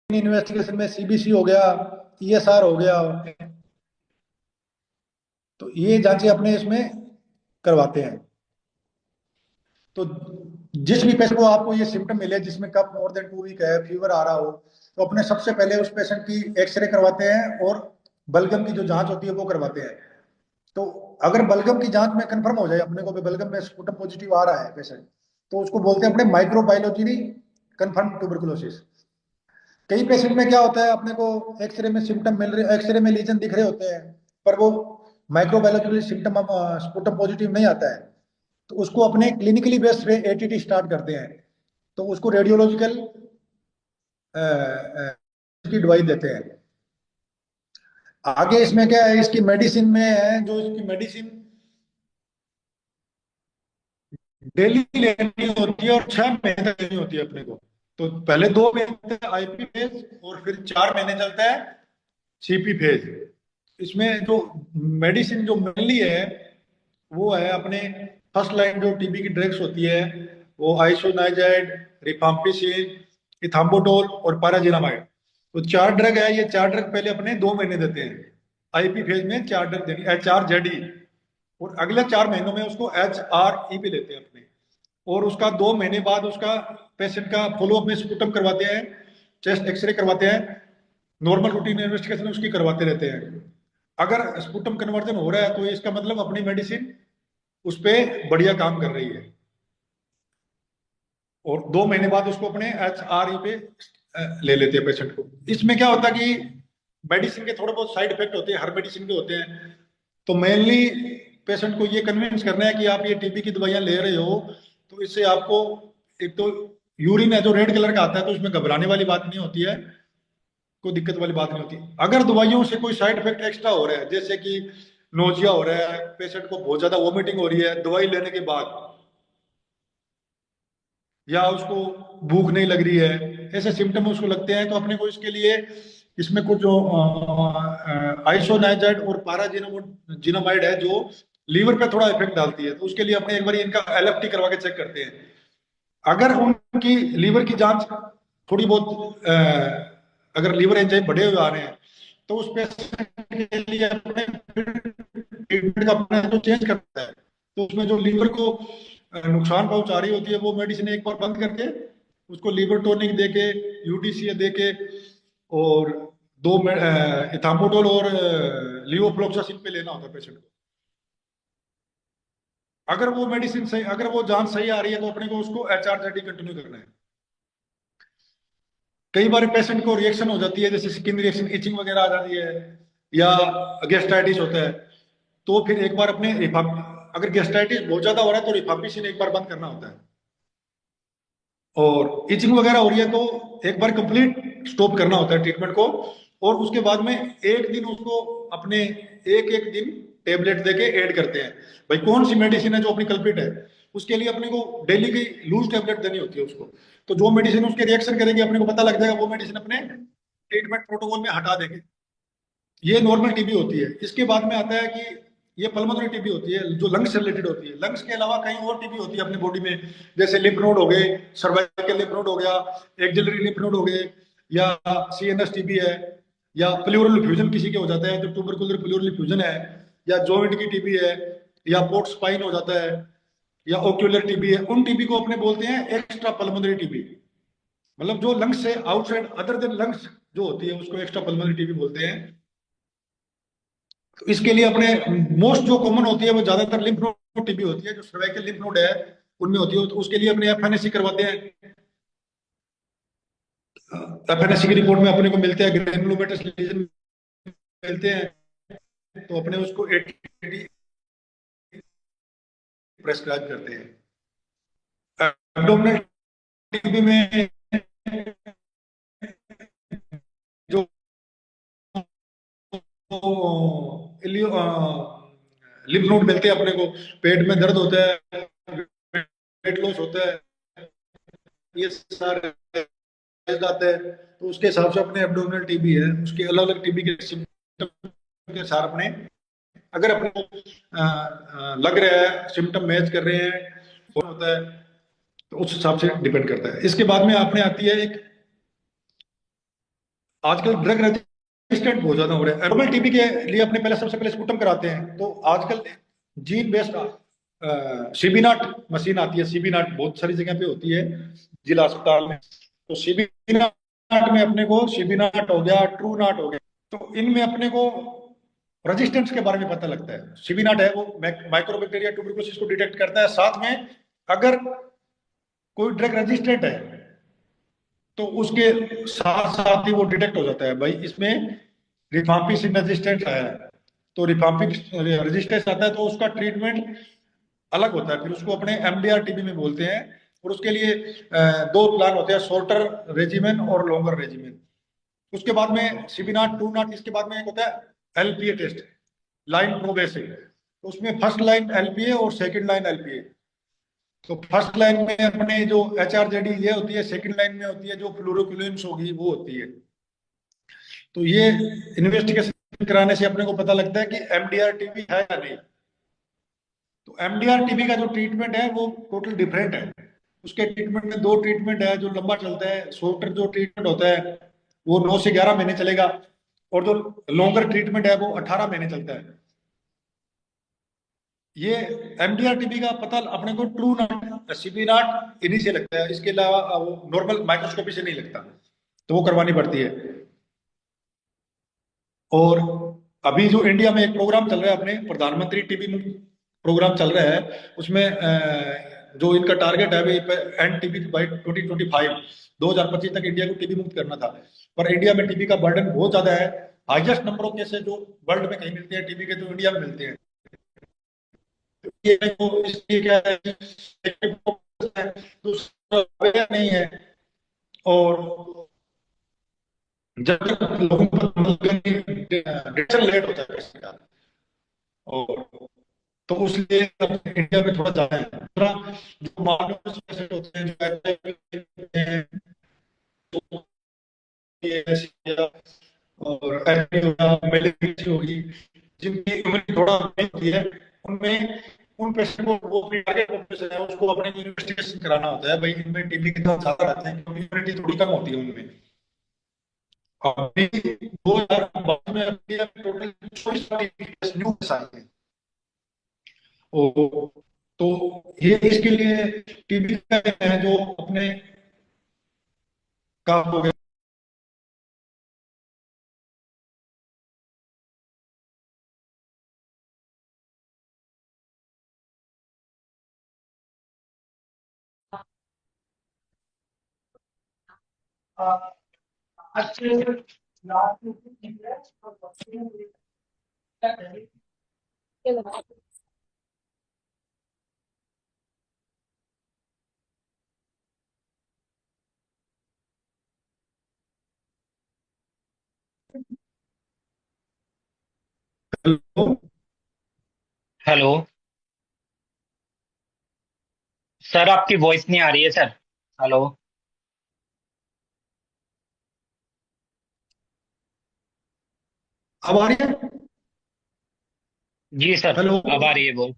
Investigation में CBC हो गया, ईएसआर हो गया, तो ये जांचें अपने इसमें करवाते हैं। तो जिस भी पेशेंट को आपको ये सिम्टम मिले जिसमें कफ मोर देन 2 वीक है, फीवर आ रहा हो, तो अपने सबसे पहले उस पेशेंट की एक्सरे करवाते हैं और बलगम की जो जांच होती है वो करवाते हैं। तो अगर बलगम की जांच में कंफर्म हो जाए अपने को भी बलगम में स्पुटम पॉजिटिव आ रहा है पेशेंट, तो उसको बोलते हैं अपने माइक्रोबायोलॉजी कंफर्म ट्यूबरकुलोसिस। कई पेशेंट में क्या होता है, अपने को एक्सरे में सिम्टम मिल रहे, एक्सरे में लीजन दिख रहे होते हैं, पर वो माइक्रोबायोलॉजिकल सिम्टम स्पुटम पॉजिटिव नहीं आता है, तो उसको अपने क्लिनिकली बेस्ड एटीटी स्टार्ट करते हैं। तो उसको रेडियोलॉजिकल की दवाई देते हैं। आगे इसमें क्या है, इसकी मेडिसिन में है, जो इसकी मेडिसिन डेली लेनी होती है और 6 महीने तक लेनी होती है अपने को। तो पहले 2 महीने आईपी फेज और फिर 4 महीने चलता है सीपी फेज। इसमें जो मेडिसिन जो मिली है वो है अपने फर्स्ट लाइन जो टीबी की ड्रग्स होती है, वो आइसोनाइजाइड, रिफाम्पिसिन, इथाम्बोटोल और पाराजिनामाइड। तो 4 ड्रग है, ये 4 ड्रग पहले अपने 2 महीने देते हैं। आईपी फेज में 4 ड्रग देंगे, HRZE, और अगले 4 महीनों में उसको HRE पे लेते हैं अपने। और उसका 2 महीने बाद उसका पेशेंट का फॉलोअप में स्पुटम करवाते हैं, चेस्ट एक्सरे करवाते हैं, नॉर्मल रूटीन इन्वेस्टिगेशन उसकी करवाते रहते हैं। अगर स्पुटम कन्वर्जन हो रहा है तो इसका मतलब अपनी मेडिसिन उस पर बढ़िया काम कर रही है। और 2 महीने बाद उसको अपने HRE पे ले लेते हैं पेशेंट को। इसमें क्या होता है कि मेडिसिन के थोड़े बहुत साइड इफेक्ट होते हैं, हर मेडिसिन के होते हैं। तो मेनली पेशेंट को ये कन्विंस करना है कि आप ये टीबी की दवाइयां ले रहे हो तो इससे आपको, एक तो यूरिन है जो रेड कलर का आता है, तो उसमें घबराने वाली बात नहीं होती है, कोई दिक्कत वाली बात नहीं होती। अगर दवाइयों से कोई साइड इफेक्ट एक्स्ट्रा हो रहा है, जैसे कि नोजिया हो रहा है, पेशेंट को बहुत ज्यादा वोमिटिंग हो रही है दवाई लेने के बाद, या उसको भूख नहीं लग रही है, ऐसे सिम्टम उसको लगते हैं, तो अपने को इसके लिए इसमें कुछ जो आइसोनाइजाइड और पाराजिनामाइड है जो लीवर पे थोड़ा इफेक्ट डालती है, तो उसके लिए अपने एक बार इनका LFT करवा के चेक करते हैं। अगर उनकी लीवर की जांच थोड़ी बहुत अगर लीवर एंजाइम बढ़े हुए आ रहे हैं, तो उस पेशेंट के लिए अपने ट्रीटमेंट का अपना जो चेंज करता है, तो उसमें जो लीवर को नुकसान पहुंचा रही होती है वो मेडिसिन एक बार बंद करके उसको लीवर टॉनिक देके, UDCA देके, और इथाम्बोटोल और लिवोफ्लोक्सासिन पे लेना होता है पेशेंट को। अगर वो मेडिसिन सही, अगर वो जांच सही आ रही है तो अपने को उसको HRZD कंटिन्यू करना है। कई बार पेशेंट को रिएक्शन हो जाती है, जैसे स्किन रिएक्शन, इचिंग वगैरह आ जाती है, या गेस्टाइटिस होता है, तो फिर एक बार अपने अगर गेस्टाइटिस बहुत ज्यादा हो रहा है तो रिफाम्पिसिन एक बार बंद करना होता है। और इचिंग वगैरह हो रही है तो एक बार कंप्लीट स्टॉप करना होता है ट्रीटमेंट को। और उसके बाद में एक दिन उसको अपने, एक एक दिन टेबलेट देके ऐड करते हैं। भाई कौन सी मेडिसिन है जो अपनी कल्पिट है, उसके लिए अपने को डेली की लूज टेबलेट देनी होती है उसको। तो जो मेडिसिन उसके रिएक्शन करेगी अपने को पता लग जाएगा, वो मेडिसिन अपने ट्रीटमेंट प्रोटोकॉल में हटा देंगे। ये नॉर्मल टीबी होती है। इसके बाद में आता है कि ये पल्मोनरी टीबी होती है जो लंग्स से रिलेटेड होती है। लंग्स के अलावा कई और टीबी होती है अपनी बॉडी में, जैसे लिम्फ नोड हो गए, सर्वाइकल लिम्फ नोड हो गया, एक्सिलरी लिम्फ नोड हो गए, या CNS टीबी है, या प्लूरल फ्यूजन किसी के हो जाता है, जो ट्यूबरकुलर प्लूरल फ्यूजन है, या जॉइंट की टीबी है, या पोर्ट स्पाइन हो जाता है, या ओक्यूलर टीबी है। उन टीबी को अपने बोलते हैं एक्स्ट्रा पल्मोनरी टीबी। मतलब जो लंग्स से आउटसाइड अदर देन लंग्स जो होती है उसको एक्स्ट्रा पल्मोनरी टीबी बोलते हैं। तो इसके लिए अपने मोस्ट जो कॉमन होती है वो ज्यादातर लिम्फ नोड टीबी होती है, जो सर्वाइकल लिम्फ नोड है उनमें होती है। तो उसके लिए अपने FNAC करवाते हैं। FNAC की रिपोर्ट में अपने को मिलते हैं ग्रेनुलोमेटस लीजन मिलते हैं, तो अपने उसको ATD प्रेस्क्राइब करते हैं। एब्डोमिनल टीबी में जो लिम्फ नोड मिलते हैं अपने को, पेट में दर्द होता है, वेट लॉस होता है, ये सारे आते हैं, तो उसके हिसाब से अपने एब्डोमिनल टीबी है, उसके अलग अलग टीबी के सिम्टम के साथ अपने, अगर अपने को लग रहा है सिम्टम मैच कर रहे हैं, होता है, तो उस हिसाब से डिपेंड करता है। इसके बाद में आपने आती है एक आजकल ड्रग रेजिस्टेंट बहुत ज्यादा हो रहे हैं। एरोमल टीबी के लिए अपने पहले सबसे पहले स्पुटम कराते हैं, तो आजकल जीन बेस्ड सीबीनाट मशीन आती है। सीबीनाट बहुत सारी जगह पे होती है, जिला अस्पताल में। तो सीबीनाट में अपने को सीबीनाट हो गया, ट्रू नाट हो गया, तो इनमें अपने को रेजिस्टेंस के बारे में पता लगता है। सीबीनाट है वो माइक्रोबैक्टीरिया ट्यूबरकुलोसिस को डिटेक्ट करता है, साथ में अगर कोई ड्रग रेजिस्टेंट है तो उसके साथ साथ ही वो डिटेक्ट हो जाता है, भाई इसमें रिफाम्पिसिन रेजिस्टेंस है। तो रिफाम्पिक रेजिस्टेंस आता है तो उसका ट्रीटमेंट अलग होता है, फिर उसको अपने एमडीआर टीबी में बोलते हैं। और उसके लिए दो प्लान होते हैं, शॉर्टर रेजिमेन और लॉन्गर रेजिमेन। उसके बाद में सीबीनाट, टू नाट, इसके बाद में एक होता है एलपीए टेस्ट, लाइन प्रोबेसिव। तो उसमें फर्स्ट लाइन एलपीए और सेकंड लाइन एलपीए। तो फर्स्ट लाइन में अपने जो एचआरजेडी ये होती है, सेकंड लाइन में होती है जो फ्लोरोक्विलिन्स होगी वो होती है। तो ये इन्वेस्टिगेशन कराने से अपने को पता लगता है कि एमडीआर टीबी है या नहीं। तो एमडीआर टीबी का जो ट्रीटमेंट है वो टोटल डिफरेंट है। उसके ट्रीटमेंट में दो ट्रीटमेंट है जो लंबा चलता है। शॉर्टर जो ट्रीटमेंट होता है वो 9 से 11 महीने चलेगा, और जो लॉन्गर ट्रीटमेंट है वो 18 महीने चलता है। ये एमडीआर टीबी का पता अपने को ट्रू नाट, सीबी नाट इन्हीं से लगता है, इसके अलावा वो नॉर्मल माइक्रोस्कोपी से नहीं लगता, तो वो करवानी पड़ती है। और अभी जो इंडिया में एक प्रोग्राम चल रहा है, अपने प्रधानमंत्री टीबी मुक्त प्रोग्राम चल रहा है, उसमें जो इनका टारगेट है एंड टीबी बाई 2025, 2025 तक इंडिया को टीबी मुक्त करना था। पर इंडिया में टीबी का बर्डन बहुत ज्यादा है। हाईएस्ट नंबर ऑफ केसेस जो वर्ल्ड में कहीं मिलते हैं टीबी के, तो इंडिया में मिलते हैं। ये तो इसलिए क्या है, दूसरा aware नहीं है। और जब तक लोगों को डिटेक्शन लेट होता है इसका। और तो उसलिए इंडिया में थोड़ा ज्यादा है। दूसरा, जो मार्केट होते हैं, जो होते हैं, तो ये और मलेरिया होगी, जिनकी इम्यूनिटी थोड़ा वीक होती है, उनमें उन पेशेंट को, वो अपनी टारगेट पॉपुलेशन है उसको अपने इन्वेस्टिगेशन कराना होता है, भाई इनमें टीबी कितना ज्यादा रहता है, क्योंकि इम्यूनिटी थोड़ी कम होती है उनमें। अभी 2022 में इंडिया में टोटल 24 न्यू केस आए हैं। ओ, तो ये इसके लिए टीबी का है जो अपने काम हो गया। Hello, hello. सर आपकी वॉइस नहीं आ रही है सर। हेलो। अब आ रही है? जी सर। हेलो, अब आ रही है वॉइस।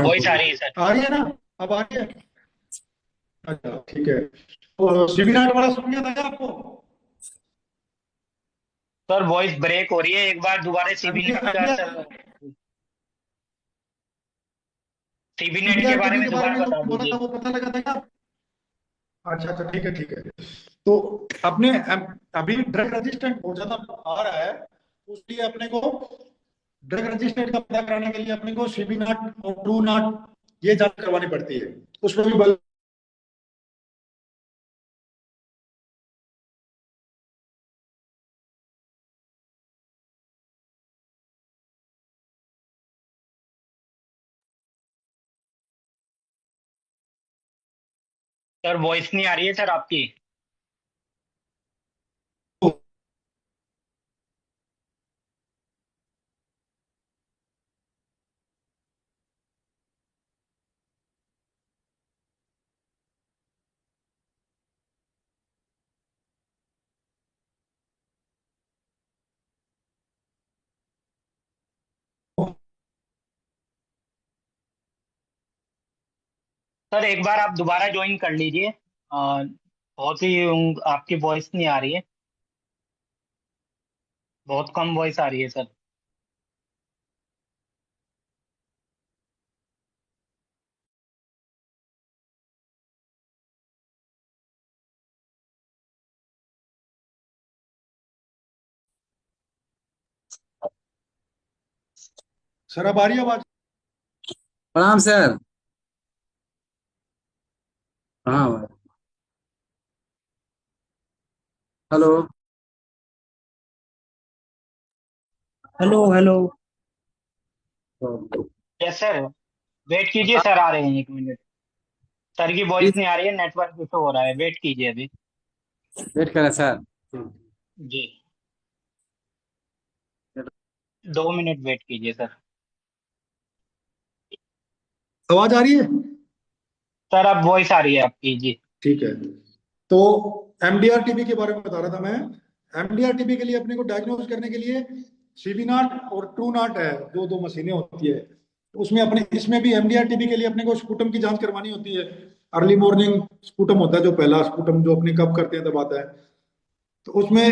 वॉइस आ रही है सर। आ रही है ना? अब आ रही है? अच्छा ठीक है। तो सिविनाट वाला सुन लिया था क्या आपको? सर वॉइस ब्रेक हो रही है, एक बार दोबारा सीबी नेट एमडीआर का एमडीआर सर, सीबी नेट के एमडीआर बारे टीबी में के बारे दोबारा में जो बता बोला था दीजिए। वो पता लगा था क्या? अच्छा अच्छा, ठीक है ठीक है। तो अपने अभी ड्रग रेजिस्टेंट बहुत ज्यादा आ रहा है, उसलिए अपने को ड्रग रेजिस्टेंट का पता कराने के लिए अपने को सीबी नाट और ट्रू नाट ये जांच करवानी पड़ती है। उसमें भी सर वॉइस नहीं आ रही है सर आपकी। सर एक बार आप दोबारा ज्वाइन कर लीजिए। बहुत ही आपकी वॉइस नहीं आ रही है। बहुत कम वॉइस आ रही है सर। सर अब आ रही है आवाज? प्रणाम सर। हाँ। Hello. Hello hello. Yes sir. Wait कीजिए सर, आ रहे हैं, 1 मिनट। सर की वॉइस प्लीज नहीं आ रही है, नेटवर्क इशू हो रहा है, वेट कीजिए अभी। वेट करें सर। जी। 2 मिनट वेट कीजिए सर। आवाज आ रही है? सर अब वॉइस आ रही है आपकी, जी। ठीक है। तो एमडीआर टीबी के बारे में बता रहा था मैं। एमडीआर टीबी के लिए अपने को डायग्नोज करने के लिए सीबी नाट और ट्रू नाट है, जो दो मशीनें होती है। उसमें अपने इसमें भी एमडीआर टीबी के लिए अपने को स्पूटम की जांच करवानी होती है। अर्ली मॉर्निंग स्पूटम होता है, जो पहला स्पूटम जो अपने कब करते हैं तब आता है। तो उसमें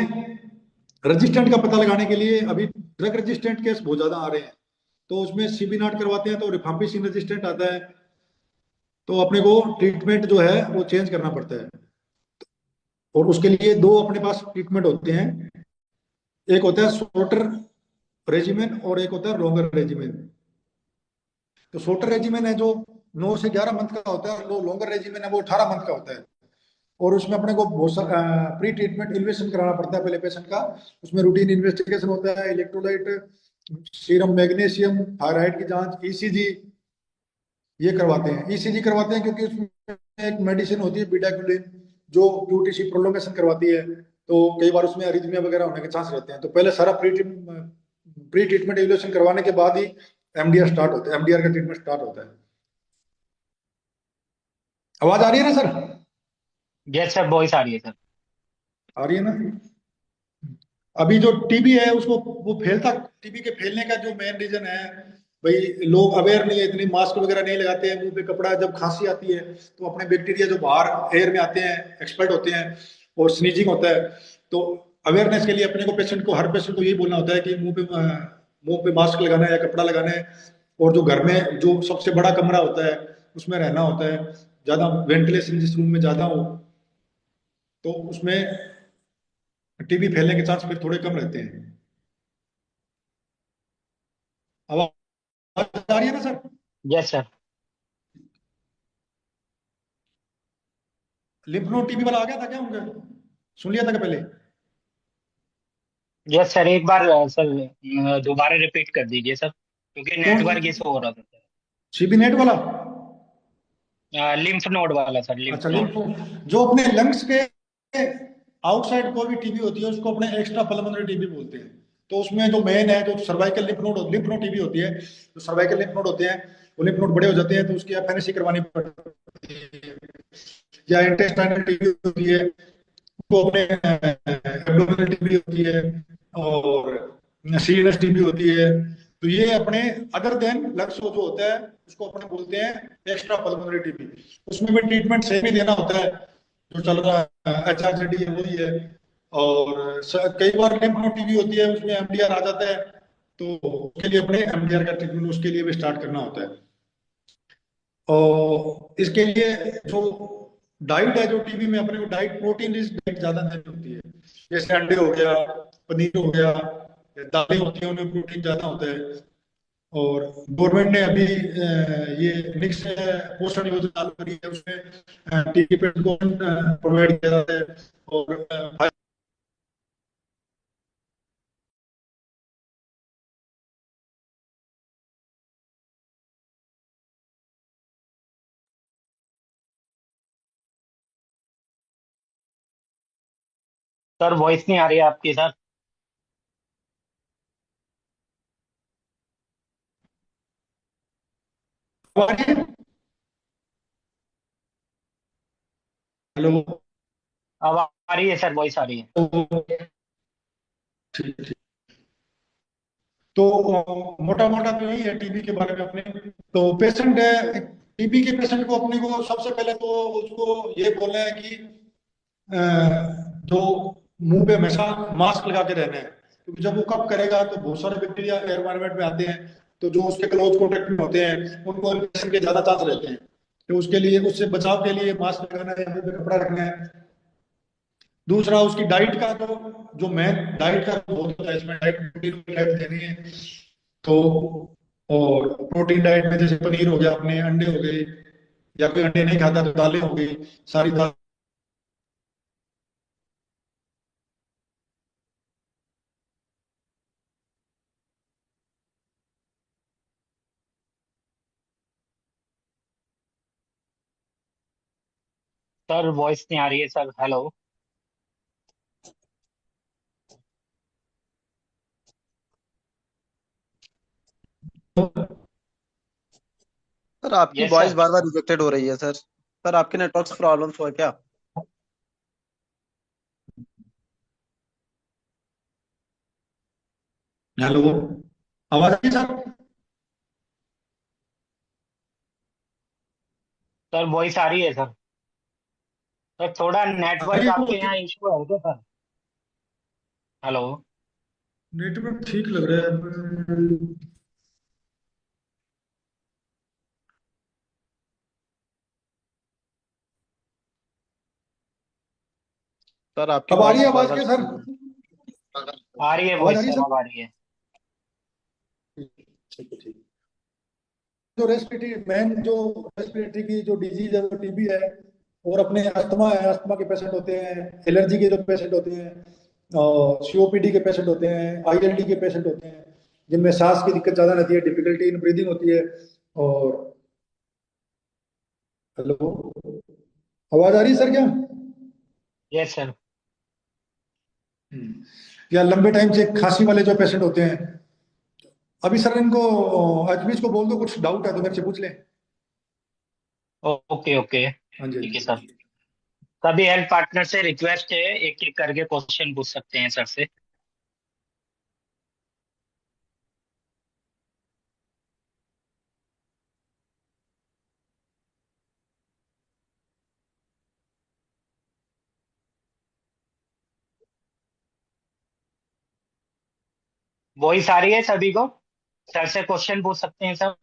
रेजिस्टेंट का पता लगाने के लिए अभी ड्रग रेजिस्टेंट केस बहुत ज्यादा आ रहे हैं। तो उसमें सीबी नाट करवाते हैं तो रिफाम्पिसिन रेजिस्टेंट आता है। तो अपने को ट्रीटमेंट जो है वो चेंज करना पड़ता है। और उसके लिए दो अपने पास ट्रीटमेंट होते हैं। एक होता है शॉर्टर रेजिमेन और एक होता है लॉन्गर रेजिमेन। तो शॉर्टर रेजिमेन है जो 9 से 11 मंथ का होता है, और जो लॉन्गर रेजिमेन है वो 18 मंथ का होता है। और उसमें अपने को बहुत सारा प्री ट्रीटमेंट इन्वेस्टिगेशन कराना पड़ता है पहले पेशेंट का। उसमें रूटीन इन्वेस्टिगेशन होता है, इलेक्ट्रोलाइट, सीरम मैग्नीशियम, थायराइड की जांच, ईसीजी, ये करवाते हैं। ईसीजी करवाते हैं क्योंकि उसमें एक मेडिसिन होती है बीटाक्यूलिन, जो क्यूटीसी प्रोलोंगेशन करवाती है। तो कई बार उसमें अरिथमिया वगैरह होने के चांस रहते हैं। तो पहले सारा प्री ट्रीटमेंट इवैल्यूएशन करवाने के बाद ही एमडीआर स्टार्ट होता है, एमडीआर का ट्रीटमेंट स्टार्ट होता है। आवाज आ रही है ना सर? यस सर, वॉइस आ रही है सर। आ रही है ना? अभी जो टीबी है उसको, वो फैलता, टीबी के फैलने का जो मेन रीजन है, भाई लोग अवेयर नहीं है, इतनी मास्क वगैरह नहीं लगाते हैं, मुंह पे कपड़ा, जब खांसी आती है तो अपने बैक्टीरिया जो बाहर एयर में आते हैं एक्सपर्ट होते हैं, और स्नीजिंग होता है। तो अवेयरनेस के लिए अपने को पेशेंट को, हर पेशेंट को यही बोलना होता है कि मुंह पे मास्क लगाना है या कपड़ा लगाना है। और जो घर में जो सबसे बड़ा कमरा होता है उसमें रहना होता है, ज्यादा वेंटिलेशन जिस रूम में ज्यादा हो, तो उसमें टीबी फैलने के चांस फिर थोड़े कम रहते हैं। आवाज आ रही है ना sir? Yes sir. Lymph node TB वाला आ गया था क्या उनका? सुन लिया था क्या पहले? यस सर, एक बार सर दोबारा रिपीट कर दीजिए सर, क्योंकि कौन? नेटवर्क इशू हो रहा था सर। सीबी नेट वाला? लिम्फ नोड वाला सर, लिम्फ अच्छा, नोड। लिम्फ नोड जो अपने लंग्स के आउटसाइड कोई भी टीबी होती है उसको अपने एक्स्ट्रा पल्मोनरी टीबी बोलते हैं। तो उसमें जो मेन है, जो सर्वाइकल लिम्फ नोड टीबी होती है, जो सर्वाइकल लिम्फ नोड होते हैं, वो लिम्फ नोड बड़े हो जाते हैं तो उसकी एफएनसी करवानी पड़ती है। या इंटेस्टाइनल टीबी होती है, वो अपने एब्डोमिनल टीबी होती है, और सीएनएस टीबी होती है। तो ये अपने अदर देन लंग्स जो होता है उसको अपने बोलते हैं एक्स्ट्रा पल्मोनरी टीबी। उसमें भी ट्रीटमेंट सेम ही देना होता है, जो चल रहा है एचआरसीटी है वही है। और कई बार लिम्फ नोड टीबी होती है, उसमें एमडीआर आ जाता है, तो उसके लिए अपने एमडीआर का ट्रीटमेंट उसके लिए भी स्टार्ट करना होता है। और इसके लिए जो डाइट है, जो टीबी में अपने को डाइट, प्रोटीन रिच डाइट ज्यादा देनी होती है। जैसे अंडे हो गया, पनीर हो गया, या दालें होती हैं उनमें प्रोटीन ज्यादा होता है। और गवर्नमेंट ने अभी ये मिक्स पोषण योजना चालू करी है, उसमें टीबी पेशेंट को प्रोवाइड किया जाता है। और सर वॉइस नहीं आ रही है आपकी सर। हेलो? अब आ रही है सर, वॉइस आ रही है। ठीक ठीक। तो मोटा मोटा तो यही है टीबी के बारे में अपने। तो पेशेंट है, टीबी के पेशेंट को अपने को सबसे पहले तो उसको ये बोलना है कि जो मुंह पे हमेशा मास्क लगा के रहना है। क्योंकि जब वो कफ करेगा तो बहुत सारे बैक्टीरिया एनवायरमेंट में आते हैं, तो जो उसके क्लोज कॉन्टेक्ट में होते हैं उनको इन्फेक्शन के ज्यादा चांस रहते हैं। तो उसके लिए, उससे बचाव के लिए मास्क लगाना है या फिर कपड़ा रखना है। दूसरा उसकी डाइट का, तो जो मेन डाइट का बहुत होता है इसमें, डाइट प्रोटीन डाइट देनी है। तो और प्रोटीन डाइट में जैसे पनीर हो गया, अपने अंडे हो गए, या कोई अंडे नहीं खाता तो दालें हो गई, सारी दाल। सर वॉइस नहीं आ रही है सर। हेलो। सर आपकी यस वॉइस सर। बार बार रिजेक्टेड हो रही है सर। सर आपके नेटवर्क प्रॉब्लम्स हुआ क्या? हेलो, आवाज आ रही है सर? सर वॉइस आ रही है सर। सर थोड़ा नेटवर्क अरे वो आपके यहाँ इशू है क्या सर? हेलो। नेटवर्क ठीक लग रहा है। सर आपकी अब आ रही वॉइस है बार आवाज बार। क्या सर? आ रही है आवाज आ वॉइस रही है सर, सर? अब आ रही है। ठीक है, ठीक। जो रेस्पिरेटरी मेन, जो रेस्पिरेटरी की जो डिजीज है वो टीबी है। और अपने अस्थमा है, अस्थमा के पेशेंट होते हैं, एलर्जी के जो पेशेंट होते हैं, सीओपीडी के पेशेंट होते हैं, आईएलडी के पेशेंट होते हैं, जिनमें सांस की दिक्कत ज्यादा रहती है, डिफिकल्टी इन ब्रीदिंग होती है। और हेलो, आवाज आ रही है सर क्या? Yes sir. या लंबे टाइम से खांसी वाले जो पेशेंट होते हैं। अभी सर इनको अजमीज को बोल दो, कुछ डाउट है तो मेरे से पूछ लें। ओके ओके, हाँ जी, हाँ ठीक है सर। जी। सभी हेल्थ पार्टनर से रिक्वेस्ट है, एक एक करके क्वेश्चन पूछ सकते हैं सर से। वॉइस आ रही है सभी को? सर से क्वेश्चन पूछ सकते हैं सर।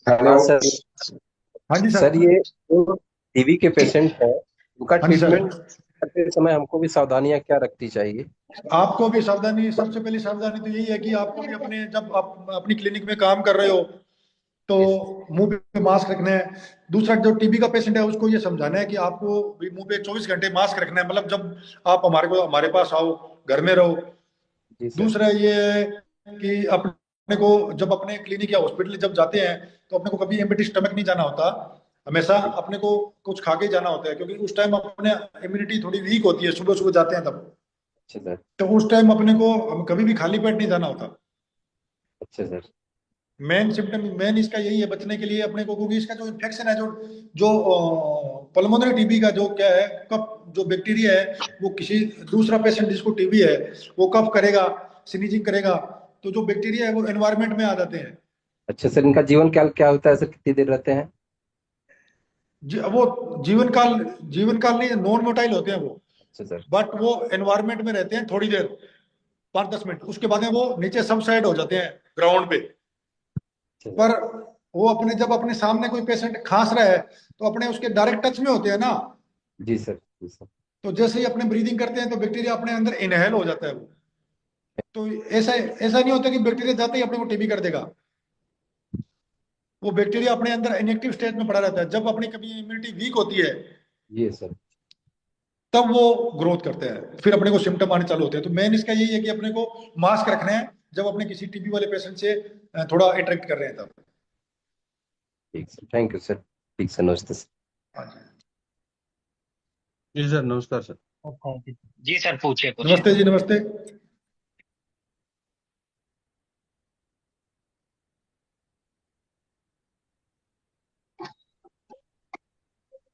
हाँ हेलो। सर। हाँ जी सर सर। ये जो टीबी के पेशेंट हैं उनका हाँ जी सर। ट्रीटमेंट करते समय हमको भी सावधानियां क्या रखनी चाहिए? आपको भी सावधानी, सबसे पहली सावधानी तो यही है कि आपको भी अपने, जब आप अपनी क्लिनिक में काम कर रहे हो तो जी मुंह पे मास्क रखना है। दूसरा, जो टीबी का पेशेंट है उसको ये समझाना है कि आपको भी मुंह पे 24 घंटे मास्क रखना है, मतलब जब आप हमारे पास आओ, घर में रहो। जी सर। दूसरा ये है कि अपने को, जब अपने क्लिनिक या हॉस्पिटल जब जाते हैं तो अपने को कभी एम्प्टी स्टमक नहीं जाना होता। हमेशा जी अपने को कुछ खा के जाना होता है, क्योंकि उस टाइम अपने इम्यूनिटी थोड़ी वीक होती है, सुबह सुबह जाते हैं तब। अच्छा सर। तो उस टाइम अपने को, हम कभी भी खाली पेट नहीं जाना होता। अच्छा सर। मेन सिम्टम, मेन इसका यही है बचने के लिए अपने को, क्योंकि इसका जो इन्फेक्शन है, जो जो पल्मोनरी टीबी का जो क्या है, कफ जो बैक्टीरिया है, वो किसी दूसरा पेशेंट जिसको टीबी है वो कफ करेगा, स्नीजिंग करेगा, तो जो बैक्टीरिया है वो एनवायरमेंट में आ जाते हैं। अच्छा सर, इनका जीवन काल क्या होता है सर, कितनी देर रहते हैं? वो जीवन काल, जीवन काल नहीं, नॉन मोटाइल होते हैं वो। अच्छा सर। बट वो एनवायरमेंट में रहते हैं थोड़ी देर, 5-10 मिनट, उसके बाद में वो नीचे सबसाइड हो जाते हैं ग्राउंड पे। अच्छा सर। पर वो अपने, जब अपने सामने कोई पेशेंट खांस रहा है तो अपने उसके डायरेक्ट टच में होते हैं ना, जी सर। जी सर। तो जैसे ही अपने ब्रीदिंग करते हैं तो बैक्टीरिया अपने अंदर इनहेल हो जाता है वो। तो ऐसा ऐसा नहीं होता कि बैक्टीरिया जाते ही अपने को टीबी कर देगा। वो बैक्टीरिया अपने अंदर इनएक्टिव स्टेज में पड़ा रहता है, जब अपनी कभी इम्यूनिटी वीक होती है जी सर। तब वो ग्रोथ करते हैं, फिर अपने को सिम्टम आने चालू होते हैं। तो मेन इसका यही है कि अपने को मास्क रखना है जब अपने किसी टीबी वाले पेशेंट से थोड़ा इंटरेक्ट कर रहे हैं तब। ठीक सर, थैंक यू सर। ठीक सर, नमस्ते सर। हाँ जी। जी सर, नमस्कार सर। ओके जी सर, पूछिए क्वेश्चन। नमस्ते जी, नमस्ते।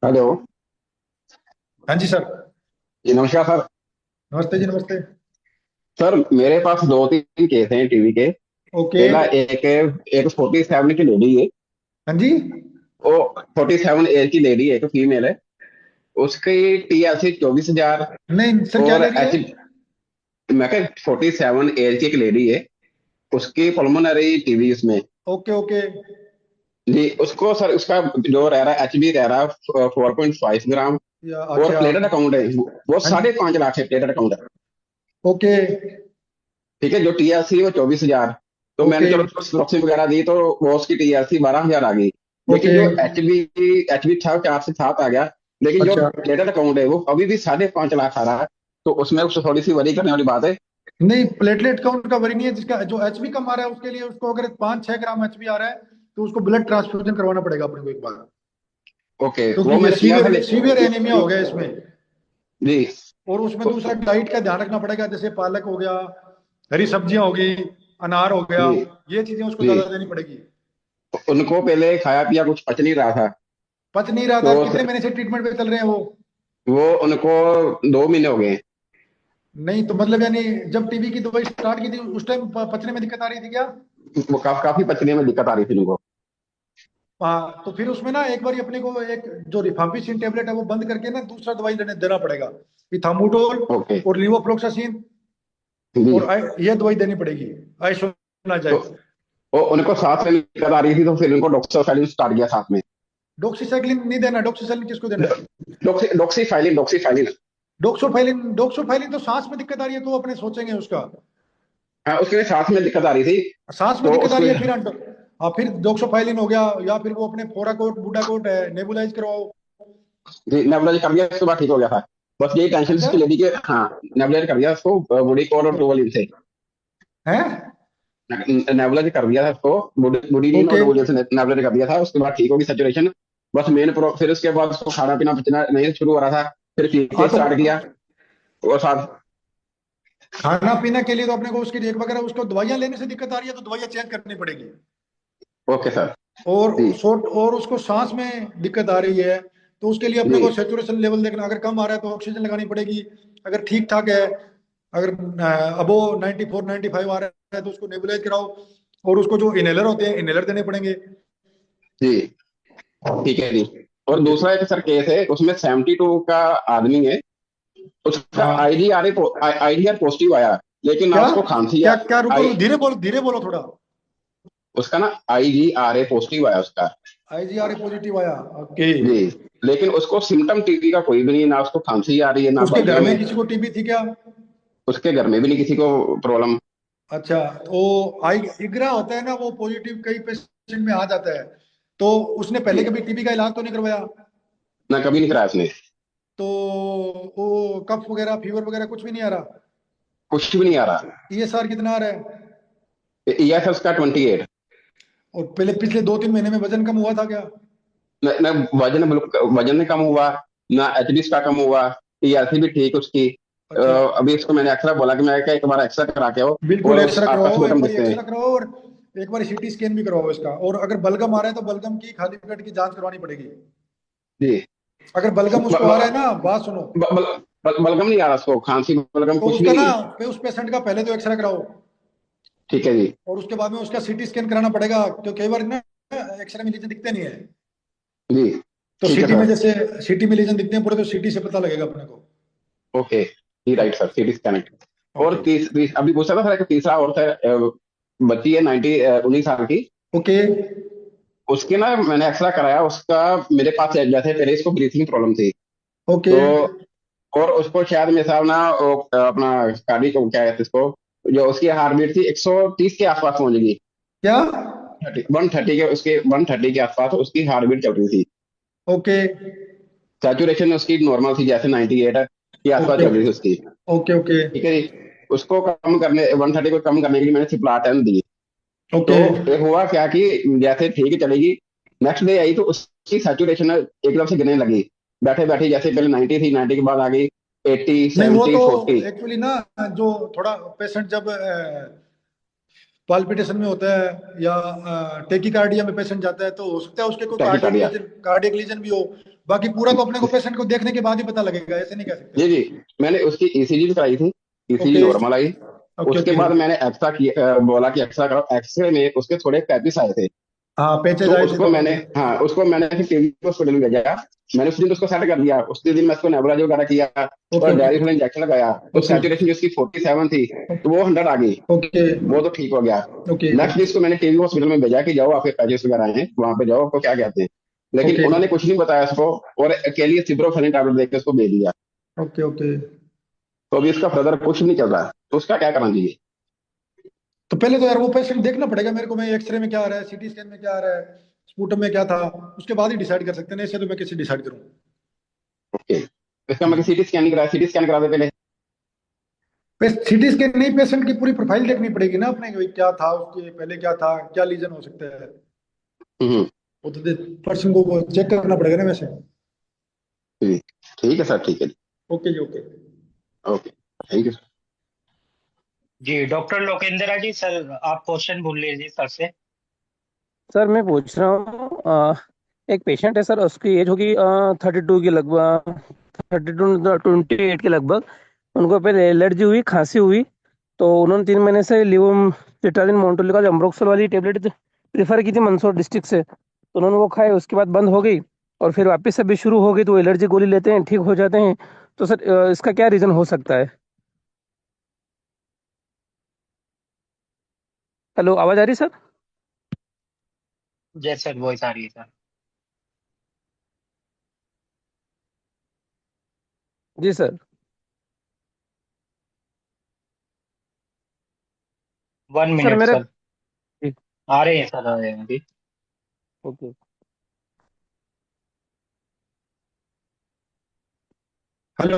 हेलो। हाँ जी सर। जी नमस्कार सर। नमस्ते जी, नमस्ते। सर मेरे पास दो तीन केस हैं टीवी के। ओके। पहला एक एक 47 की लेडी है। हाँ जी। वो 47 एज की लेडी है, एक फीमेल है। उसकी TLC 24,000। नहीं सर, क्या और ले रही है? मैं कह 47 एज की एक लेडी है, उसकी पल्मोनरी टीवी उसमें। Okay okay. जी उसको सर उसका जो रह रहा है HB रह रहा है 4.5 ग्राम। या और अच्छा। प्लेटेड अकाउंट है वो हाँ जी। 5.5 लाख है प्लेटेड अकाउंट। ओके ठीक है, जो TLC वो 24,000। तो मैंने ओके चलो प्रॉक्सी वगैरह दी तो वो उसकी TLC 12,000 आ गई। लेकिन ओके। जो एच बी था 4 से 7 आ गया। लेकिन जो अच्छा। प्लेटेड अकाउंट है वो अभी भी 5.5 लाख आ रहा है। तो उसमें उससे थोड़ी सी वरी करने वाली बात है। नहीं, प्लेटलेट काउंट का वरी नहीं है। जिसका जो एचबी कम आ रहा है उसके लिए, उसको अगर 5-6 ग्राम एचबी आ रहा है तो उसको ब्लड ट्रांसफ्यूजन करवाना पड़ेगा अपने को एक बार। ओके, क्योंकि वो ये मैंने किया था सीवियर सीवियर एनीमिया हो गया इसमें। जी। और उसमें तो, दूसरा डाइट का ध्यान रखना पड़ेगा, जैसे पालक हो गया, हरी सब्जियां हो गई, अनार हो गया। जी ये चीजें उसको जी ज्यादा देनी पड़ेगी। उनको पहले खाया पिया कुछ पच नहीं रहा था। पच नहीं रहा था? तो कितने महीने से ट्रीटमेंट पे चल रहे हैं वो? वो उनको 2 महीने हो गए। नहीं तो मतलब यानी जब टीबी की दवाई स्टार्ट की थी उस टाइम पचने में दिक्कत आ रही थी क्या? वो काफी पचने में दिक्कत आ रही थी उनको। हाँ, तो फिर उसमें ना एक बार अपने को एक जो रिफाम्पिसिन टेबलेट है वो बंद करके ना दूसरा दवाई देना पड़ेगा। इथाम्बुटोल ओके और लिवोफ्लोक्सासिन। जी। और ये दवाई देनी पड़ेगी, तो आइसोनाजाइड। वो उनको साथ में दिक्कत आ रही थी तो फिर उनको डॉक्टर स्टार्ट किया साथ में। डोक्सीसाइक्लिन नहीं देना। डोक्सीसाइक्लिन किसको देना है? डॉक्सीफाइलिन। डोक्सोफाइलिन तो सांस में दिक्कत आ रही है तो अपने सोचेंगे उसका। हाँ, उसके लिए सांस में दिक्कत आ रही थी। सांस में तो दिक्कत आ उसको रही है फिर हाँ, फिर डोक्सोफाइलिन हो गया, या फिर वो अपने फोराकोट बूटाकोट है, नेबुलाइज करवाओ। जी नेबुलाइज कर दिया, उसके बाद ठीक हो गया था। बस यही टेंशन अच्छा उसकी लेडी के। हाँ, नेबुलाइज कर दिया उसको बॉडी कोड और टूवलिन से। है। नेबुलाइज कर दिया था उसको बुडीनिन और ओके। टूवलिन से नेबुलाइज कर दिया था। उसके बाद ठीक होगी सेचुरेशन। बस फिर उसके बाद उसको खाना पीना पचना नहीं शुरू हो रहा था। फिर हाँ पीके तो स्टार्ट किया और साथ। खाना पीना के लिए तो अपने को उसकी एक वगैरह, उसको दवाइयां लेने से दिक्कत आ रही है तो दवाइयां चेंज करनी पड़ेगी। Okay sir. और जी शॉर्ट और उसको सांस में दिक्कत आ रही है तो उसके लिए अपने जी को सेचुरेशन लेवल देखना। अगर कम आ रहा है तो ऑक्सीजन लगानी पड़ेगी। अगर ठीक ठाक है, अगर अबो 94-95 आ रहा है तो उसको नेबुलाइज कराओ। और उसको जो इनहेलर होते हैं, इनहेलर देने पड़ेंगे। जी ठीक है जी। और ओके। दूसरा एक सर केस है, उसमें 72 का आदमी है। उसका हाँ। IGR पॉजिटिव आया। लेकिन ना क्या उसको खांसी क्या आ, क्या? रुको, आई धीरे बोलो थोड़ा। उसका ना IGRA पॉजिटिव आया उसका। आईजीआरए पॉजिटिव आया? ओके। जी। लेकिन उसको सिम्टम टीबी का कोई भी नहीं, ना उसको खांसी आ रही है ना उसके घर बाकियों में में। किसी को टीबी थी क्या? उसके घर में भी नहीं किसी को प्रॉब्लम। अच्छा। तो आई इग्रा होता है ना, वो पॉजिटिव कई पेशेंट में आ जाता है। तो उसने पहले जी कभी टीबी का इलाज तो नहीं करवाया? ना, कभी नहीं कराया उसने। तो वो कफ वगैरह, फीवर वगैरह कुछ भी नहीं आ रहा? कुछ भी नहीं आ रहा। ईएसआर कितना आ रहा है? यह है उसका 28। और पहले पिछले 2-3 महीने में वजन कम हुआ था क्या? न वजन नहीं कम हुआ, ना HB का कम हुआ। TLC भी ठीक उसकी। अच्छा। अभी उसको मैंने एक्सरा बोला कि मैं क्या एक बार एक्सरा करा के आओ। बिल्कुल और एक्सरा आप करवाओ, एक पोस्टमार्टम बार देखते हैं। एक्सरा करवाओ और एक बार सीटी स्कैन भी करवाओ इसका। और अगर बलगम आ रहा है तो बलगम की, खाली पेट की जांच करवानी पड़ेगी। जी। अगर बलगम ब- उसको आ रहा है ब- ना, बात सुनो, बलगम नहीं आ रहा उसको, खांसी बलगम तो कुछ भी उसका ना नहीं। उस पेशेंट का पहले तो एक्सरा कराओ। ठीक है जी। और उसके बाद में उसका सीटी स्कैन कराना पड़ेगा, क्योंकि कई बार ना एक्सरे में लीजन दिखते नहीं है। जी तो ठीक है सीटी में, सर। जैसे सीटी में लीजन दिखते हैं पूरे, तो सीटी से पता लगेगा अपने को। ओके जी राइट सर, CT स्कैन। और ओके अभी पूछा था सर, एक तीसरा औरत है, बच्ची है 19 साल की। ओके उसकी ना मैंने एक्सरा कराया उसका। मेरे पास एक जैसे पहले इसको ब्रीथिंग प्रॉब्लम थी। ओके। तो और उसको शायद मेरे हिसाब ना अपना कार्डिक को क्या कहते हैं इसको, जो उसकी हार्ट बीट थी 130 के आसपास पहुंच गई। क्या? 130 के उसके 130 के आसपास उसकी हार्ट बीट चल रही थी। ओके सैचुरेशन उसकी नॉर्मल थी, जैसे 98 के आसपास ओके चल रही थी उसकी। ओके ओके ठीक है जी। उसको कम करने 130 को कम करने के लिए मैंने सिप्लाटन दी। तो ओके। ये हुआ क्या कि जैसे ठीक चलेगी, नेक्स्ट डे आई तो उसकी सैचुरेशन एकदम से गिरने लगी। बैठे बैठे जैसे पहले 90 थी, 90 के बाद आ गई 80, नहीं, वो 70, तो 40। एक्चुअली ना, जो थोड़ा पेशेंट जब पाल्पिटेशन में होता है या टेकिकार्डिया में पेशेंट जाता है, तो हो सकता है उसके कोई टैकीकार्डिया। कार्डियक लीजन भी हो। बाकी पूरा तो अपने को पेशेंट को देखने के बाद ही पता लगेगा, ऐसे नहीं कह सकते। जी जी, मैंने उसकी ईसीजी भी कराई थी, ईसीजी ओके नॉर्मल आई। ओके उसके ओके। बाद मैंने एक्सरा किया, बोला कि एक्सरा कराओ। एक्सरे में उसके थोड़े पैपिस आए थे, हाँ पेचेज तो आए थे उसको मैंने, थोड़े। हाँ उसको मैंने फिर टीवी हॉस्पिटल में भेजा। मैंने उस दिन उसको सेट कर दिया, उसी दिन मैं उसको नेबुलाइज वगैरह किया ओके और ओके डायरेक्ट इंजेक्शन लगाया, तो ओके सैचुरेशन जिसकी 47 थी तो वो 100 आ गई, ओके वो तो ठीक हो गया। ओके नेक्स्ट डे इसको मैंने टीवी हॉस्पिटल में भेजा कि जाओ आपके पैचेस वगैरह हैं, वहां पे जाओ, आपको क्या कहते हैं। लेकिन ओके उन्होंने कुछ नहीं बताया उसको, और अकेली सिब्रोफेलिन टैबलेट देके उसको भेज दिया। Okay okay. तो अभी उसका फर्दर कुछ नहीं चल रहा है, तो उसका क्या करना चाहिए? तो पहले तो यार वो पेशेंट देखना पड़ेगा मेरे को, मैं एक्सरे में क्या आ रहा है, सीटी स्कैन में क्या आ रहा है, स्पूटम में क्या था, उसके बाद ही डिसाइड कर सकते हैं। ऐसे तो मैं कैसे डिसाइड करूँ। ओके, इसका मतलब सिटी स्कैन नहीं कराया, सिटी स्कैन करा दे पहले। सीटी स्कैन नहीं, पेशेंट की पूरी प्रोफाइल देखनी पड़ेगी ना अपने, कि भाई क्या था उसके पहले, क्या था, क्या लीजन हो सकता है। हम्म। वो तो पर्सन को चेक करना पड़ेगा ना वैसे। ठीक, ठीक है सर, ठीक है। ओके जी ओके। Okay, thank you. जी डॉक्टर लोकेंद्रा जी, सर आप क्वेश्चन बोल लीजिए सर से। सर मैं पूछ रहा हूँ एक पेशेंट है सर, उसकी एज होगी 32 के लगभग, 28 के लगभग। उनको पहले एलर्जी हुई, खांसी हुई, तो उन्होंने 3 महीने से लिवोसिट्राजिन मोन्टोलिका अम्ब्रोक्सल वाली टेबलेट प्रेफर की थी मंदसौर डिस्ट्रिक्ट से। तो उन्होंने वो खाए, उसके बाद बंद हो गई और फिर वापस से भी शुरू हो गई, तो एलर्जी गोली लेते हैं, ठीक हो जाते हैं। तो सर इसका क्या रीज़न हो सकता है? हेलो, आवाज़ आ रही सर? जय सर, वॉइस आ रही है सर। जी सर। 1 मिनट मेरे सर, आ रहे हैं सर, आ रहे हैं अभी। ओके। हेलो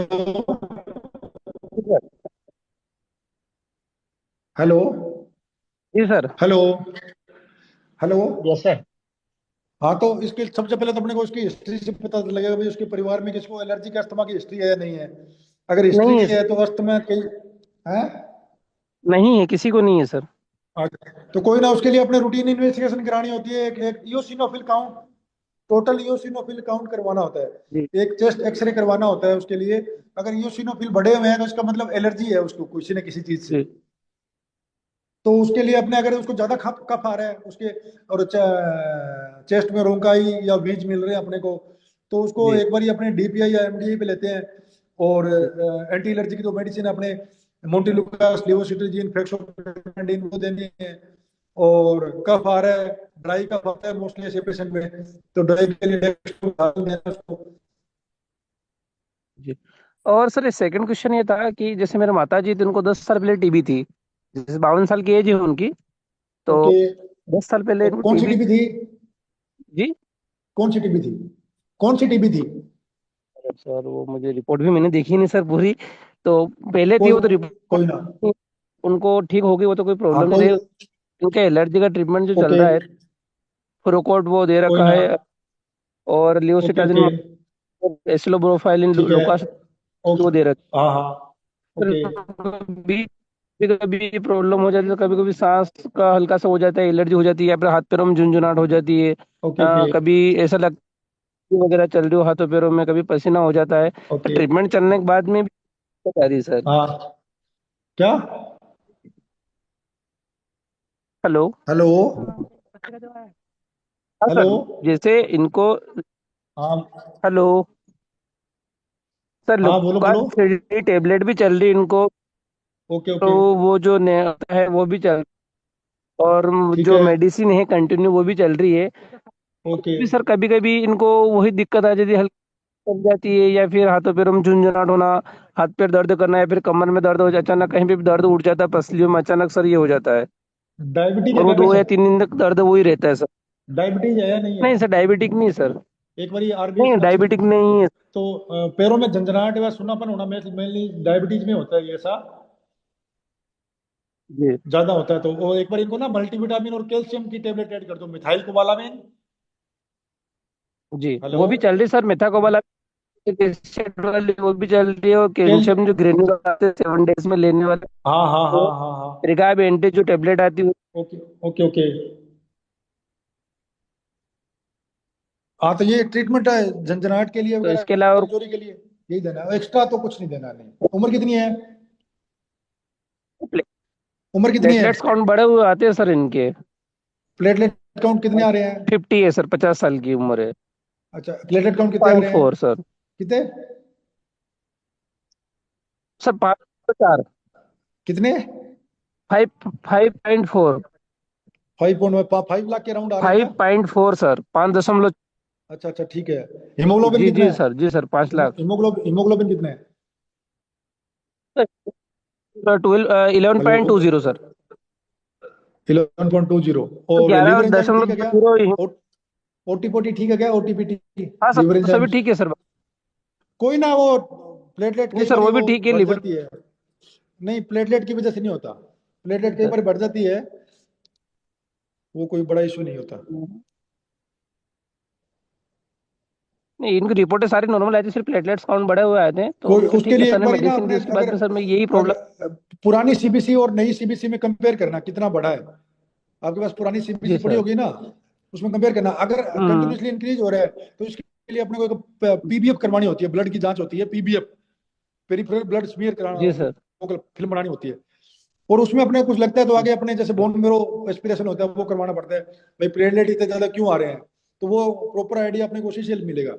हेलो जी sir. Hello hello. Yes sir. हाँ तो इसके सबसे पहले तो अपने को उसकी हिस्ट्री से पता लगेगा भाई उसके परिवार में किसको एलर्जी का, अस्थमा की हिस्ट्री है या नहीं है। अगर हिस्ट्री नहीं है नहीं है सर, तो अस्थमा कई है। नहीं है, किसी को नहीं है सर। तो कोई ना, उसके लिए अपने रूटीन इन्वेस्टिगेशन करानी होती है। एक इयोसिनोफिल काउंट, टोटल इयोसिनोफिल काउंट करवाना होता जी है। एक चेस्ट एक्सरे करवाना होता है उसके लिए। अगर इयोसिनोफिल बढ़े हुए हैं तो इसका मतलब एलर्जी है उसको किसी न किसी चीज से। जी तो उसके लिए अपने, अगर उसको ज्यादा कफ कफ आ रहा है उसके, और चेस्ट में रोंकाई या बीज मिल रहे हैं अपने को, तो उसको जी एक बार अपने डीपीआई या एमडीआई पे लेते हैं। और जी एंटी एलर्जी की तो मेडिसिन अपने मोन्टिलुकास, लिवोसिट्रिजिन, फेक्सोपेंडिन वो देनी है। और कफ आ रहा है, ड्राई कफ आता है मोस्टली ऐसे पेशेंट में, तो ड्राई के लिए डेक्स्ट्रोथाजन देना है उसको। जी। और सर सेकंड क्वेश्चन ये था कि जैसे मेरे माता जी थी, उनको 10 साल पहले टीबी थी। जैसे 52 साल की एज है उनकी, तो ओके। 10 साल पहले और इनको कौन सी टीबी। टीबी थी? जी कौन सी टीबी थी? कौन सी टीबी थी? सर वो मुझे रिपोर्ट भी मैंने देखी नहीं सर पूरी, तो पहले थी कोई वो तो रिपोर्ट कोई ना। उनको ठीक हो गई, वो तो कोई हाँ प्रॉब्लम नहीं कोई। रही। उनके एलर्जी का ट्रीटमेंट जो चल ओके रहा है, प्रोकोट वो दे कोई रखा ना। है, और ओके लियोसिटाजिन, ओके एसिलोब्रोफाइलिन, ठीक है। लुकास वो ओके। दे रखा हाँ हाँ। है। ओके कभी कभी प्रॉब्लम हो जाती है, तो कभी कभी सांस का हल्का सा हो जाता है, एलर्जी हो जाती है, या फिर हाथ पैरों में झुंझुनाहट हो जाती है। ओके ओके कभी ऐसा लगता है वगैरह चल रही हो हाथों पैरों में, कभी पसीना हो जाता है, तो ओके। ट्रीटमेंट चलने के बाद में भी दिक्कत आ रही है सर। हाँ क्या? हेलो। हेलो हाँ हेलो। सर, जैसे इनको, हाँ हेलो सर, हाँ बोलो लुका बोलो। 3D टेबलेट भी चल रही है इनको, ओके तो ओके वो जो होता है वो भी चल, और ठीक जो है। मेडिसिन है कंटिन्यू वो भी चल रही है। ओके भी सर कभी कभी इनको वही दिक्कत आ जाती है, हल्की लग जाती है, या फिर हाथों पैरों में झुंझुनाहट होना, हाथ पैर दर्द करना, या फिर कमर में दर्द हो जाता, अचानक कहीं पे भी दर्द उठ जाता है, पसलियों में अचानक सर ये हो जाता है, डायबिटीज है और वो क्या 2 या 3 दिन पेशेंट? तक दर्द वही रहता है सर। डायबिटीज है या नहीं है? नहीं सर, डायबिटिक नहीं सर। एक बार आरबीएस नहीं, लक्षण। डायबिटिक नहीं है। तो पैरों में झंझनाहट या सुनापन होना मेनली डायबिटीज में होता है ये ऐसा, जी ज्यादा होता है। तो वो एक बार इनको ना मल्टीविटामिन और कैल्शियम की टेबलेट ऐड कर दो, मिथाइल कोबालामिन। जी, हेलो। वो भी चल रही सर, मेथाकोबाल कैसेट वाली वो भी चल रही है, और कैल्शियम जो ग्रेन्यूल आते हैं 7 डेज में लेने वाले, हाँ हाँ हाँ वो हाँ हाँ। रिगाब एंटी जो टेबलेट आती है। Okay okay okay. हाँ तो ये ट्रीटमेंट है झंझनाहट के लिए तो वगैरह, इसके अलावा कमजोरी के लिए यही देना है, एक्स्ट्रा तो कुछ नहीं देना। नहीं, उम्र कितनी है? उम्र कितनी है? प्लेटलेट्स काउंट बढ़े हुए आते हैं सर इनके। प्लेटलेट काउंट कितने आ रहे हैं? 50 है सर, 50 साल की उम्र है। अच्छा, प्लेटलेट काउंट कितने आ पॉइंट रहे हैं? Four sir. कितने? सर 5.4। कितने? 5.4। 5.5 लाख के राउंड आ रहे हैं क्या? 5.4 सर, 5 दशमलव। अच्छा अच्छा ठीक है। हीमोग्लोबिन जी कितना जी है? सर, जी सर, 5 लाख। हीमोग्लोबिन कितना है? 11.20 सर। 11.20। और ग्यारह लीवर एंजाइम ठीक दशमलव है क्या? जीरो ओटीपोटी ठीक है क्या? ओटीपीटी, हाँ लीवर सर, सभी एंजाइम्स? ठीक है सर। कोई ना, वो प्लेटलेट नहीं कई सर, बार वो भी वो ठीक है, बढ़ लिवर। जाती है। नहीं, प्लेटलेट की वजह से नहीं होता। प्लेटलेट कई बार बढ़ जाती है, वो कोई बड़ा इशू नहीं होता। नहीं, इनकी रिपोर्टें सारी नॉर्मल आई थी, सिर्फ प्लेटलेट्स काउंट बढ़े हुए आए थे, तो कोई फिर उसके ठीक है लिए सर एक ने बार ना मेडिसिन दी, अपने, उसके बाद अगर में सर मैं यही प्रॉब्लम। पुरानी सीबीसी और नई सीबीसी में कंपेयर करना कितना बड़ा है। आपके पास पुरानी जी सीबीसी पड़ी सर। होगी ना, उसमें कंपेयर करना। अगर हम्म। कंटिन्यूसली इंक्रीज हो रहा है तो इसके लिए अपने को पीबीएफ करवानी होती है, ब्लड की जांच होती है, पीबीएफ, पेरिफेरल ब्लड स्मीयर कराना, जी सर। वो फिल्म बनानी होती है। और उसमें अपने कुछ लगता है तो आगे अपने जैसे बोन मेरो एस्पिरेशन होता है, वो करवाना पड़ता है, भाई प्लेटलेट इतने ज्यादा क्यों आ रहे हैं, तो वो प्रॉपर आइडिया अपने को उसी से मिलेगा।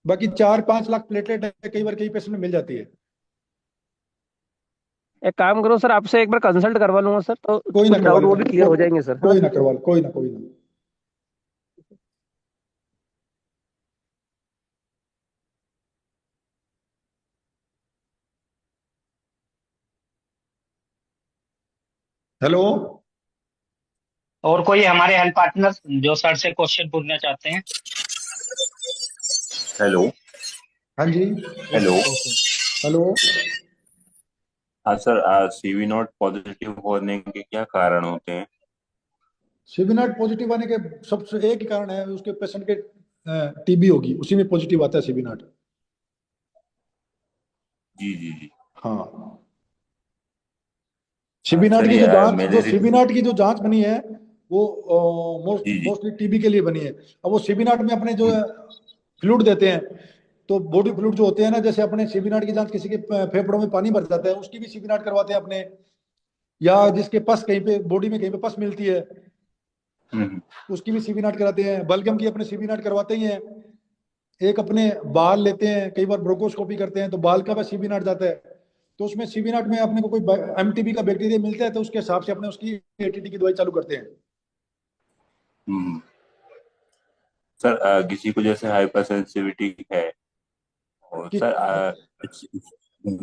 बाकी 4-5 लाख प्लेटलेट है, कई बार कई पेशेंट में मिल जाती है। एक काम करो सर, आपसे एक बार कंसल्ट करवा लूंगा सर, तो कोई ना कुछ करवा डाउट वो लेना, भी क्लियर हो जाएंगे सर, है ना। कोई ना करवा, कोई ना, कोई ना। हेलो। और कोई हमारे हेल्थ पार्टनर जो सर से क्वेश्चन पूछना चाहते हैं? हेलो। हाँ जी। हेलो। ओके। हेलो। हाँ सर, सीवी नॉट पॉजिटिव होने के क्या कारण होते हैं? सीबीनाट पॉजिटिव आने के सबसे एक ही कारण है, उसके पेशेंट के टीबी होगी, उसी में पॉजिटिव आता है सीबीनाट। जी जी जी। हाँ, सीबीनाट सर की ये जो जांच, जो मलेरिया। सीबीनाट की जो जांच बनी है, वो जी जी। मोस्टली टीबी के लिए बनी है। अब वो सीबीनाट में अपने जो हम्म, फ्लूइड देते हैं, तो बॉडी फ्लूइड जो होते हैं ना, जैसे अपने सीबीनाट की जांच, किसी के फेफड़ों में पानी भर जाता है, उसकी भी सीबीनाट करवाते हैं अपने, या जिसके पस कहीं पे बॉडी में कहीं पे पस मिलती है, हम्म, उसकी भी सीबीनाट कराते हैं। बलगम की अपने सीबीनाट करवाते ही हैं। एक अपने बाल लेते हैं, कई बार ब्रोंकोस्कोपी करते हैं, तो बाल का भी सीबीनाट जाता है। तो उसमें सीबीनाट में अपने को कोई एमटीबी का बैक्टीरिया मिलता है, तो उसके हिसाब से अपने उसकी एटीटी की दवाई चालू करते हैं। हम्म। सर किसी को जैसे हाइपर सेंसिटिविटी है, और कि सर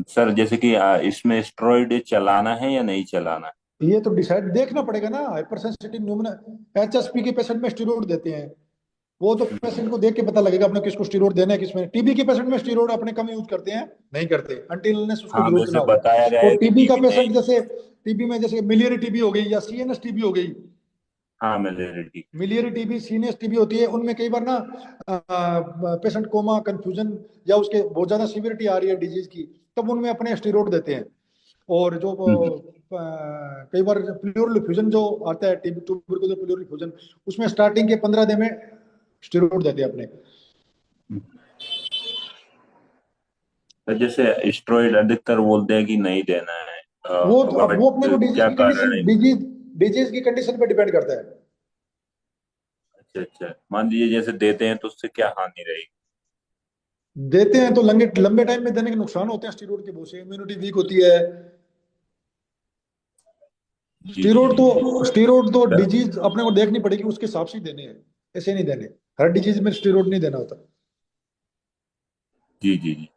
सर जैसे कि इसमें स्टेरॉइड चलाना है या नहीं चलाना है? ये तो डिसाइड देखना पड़ेगा ना। हाइपर सेंसिटिव न्यूमोनिया, एचएसपी के पेशेंट में स्टीरोड देते हैं, वो तो पेशेंट को देख के पता लगेगा अपने किसको स्टीरोड देना है, किसमें। टीबी के पेशेंट में स्टीरोड अपने कम यूज करते हैं, नहीं करते अनटिल उसको हाँ, जरूरत ना वैसे हो। बताया गया है और कि टीबी का टीबी पेशेंट, नहीं। जैसे टीबी में जैसे मिलियरी टीबी हो गई या सीएनएस टीबी हो गई, हाँ, मलेरिया। मिलियरी टीबी सीनियस टीबी होती है, उनमें कई बार ना पेशेंट कोमा, कंफ्यूजन, या उसके बहुत ज्यादा सीवियरिटी आ रही है डिजीज की, तब उनमें अपने स्टीरोड देते हैं। और जो कई बार प्लूरल फ्यूजन जो आता है, टीबी ट्यूबरकुलोसिस प्लूरल फ्यूजन, उसमें स्टार्टिंग के 15 दिन में स्टीरोड देते हैं अपने। जैसे स्टेरॉइड अधिकतर बोलते हैं कि नहीं देना है, वो तो अब बट वो अपने को डिजीज क्या की कारण कंडीशन, है? डिजीज की कंडीशन पे डिपेंड करता है। अच्छा अच्छा, मान लीजिए जैसे देते हैं तो उससे क्या हानि रहेगी? देते हैं तो लंबे लंबे टाइम में देने के नुकसान होते हैं स्टीरोड के, बहुत से इम्यूनिटी वीक होती है। जी जी जी जी। स्टीरोड तो डिजीज अपने को देखनी पड़ेगी, उसके हिसाब से ही देने हैं, ऐसे नहीं देने। हर डिजीज में स्टीरोड नहीं देना होता। जी जी जी।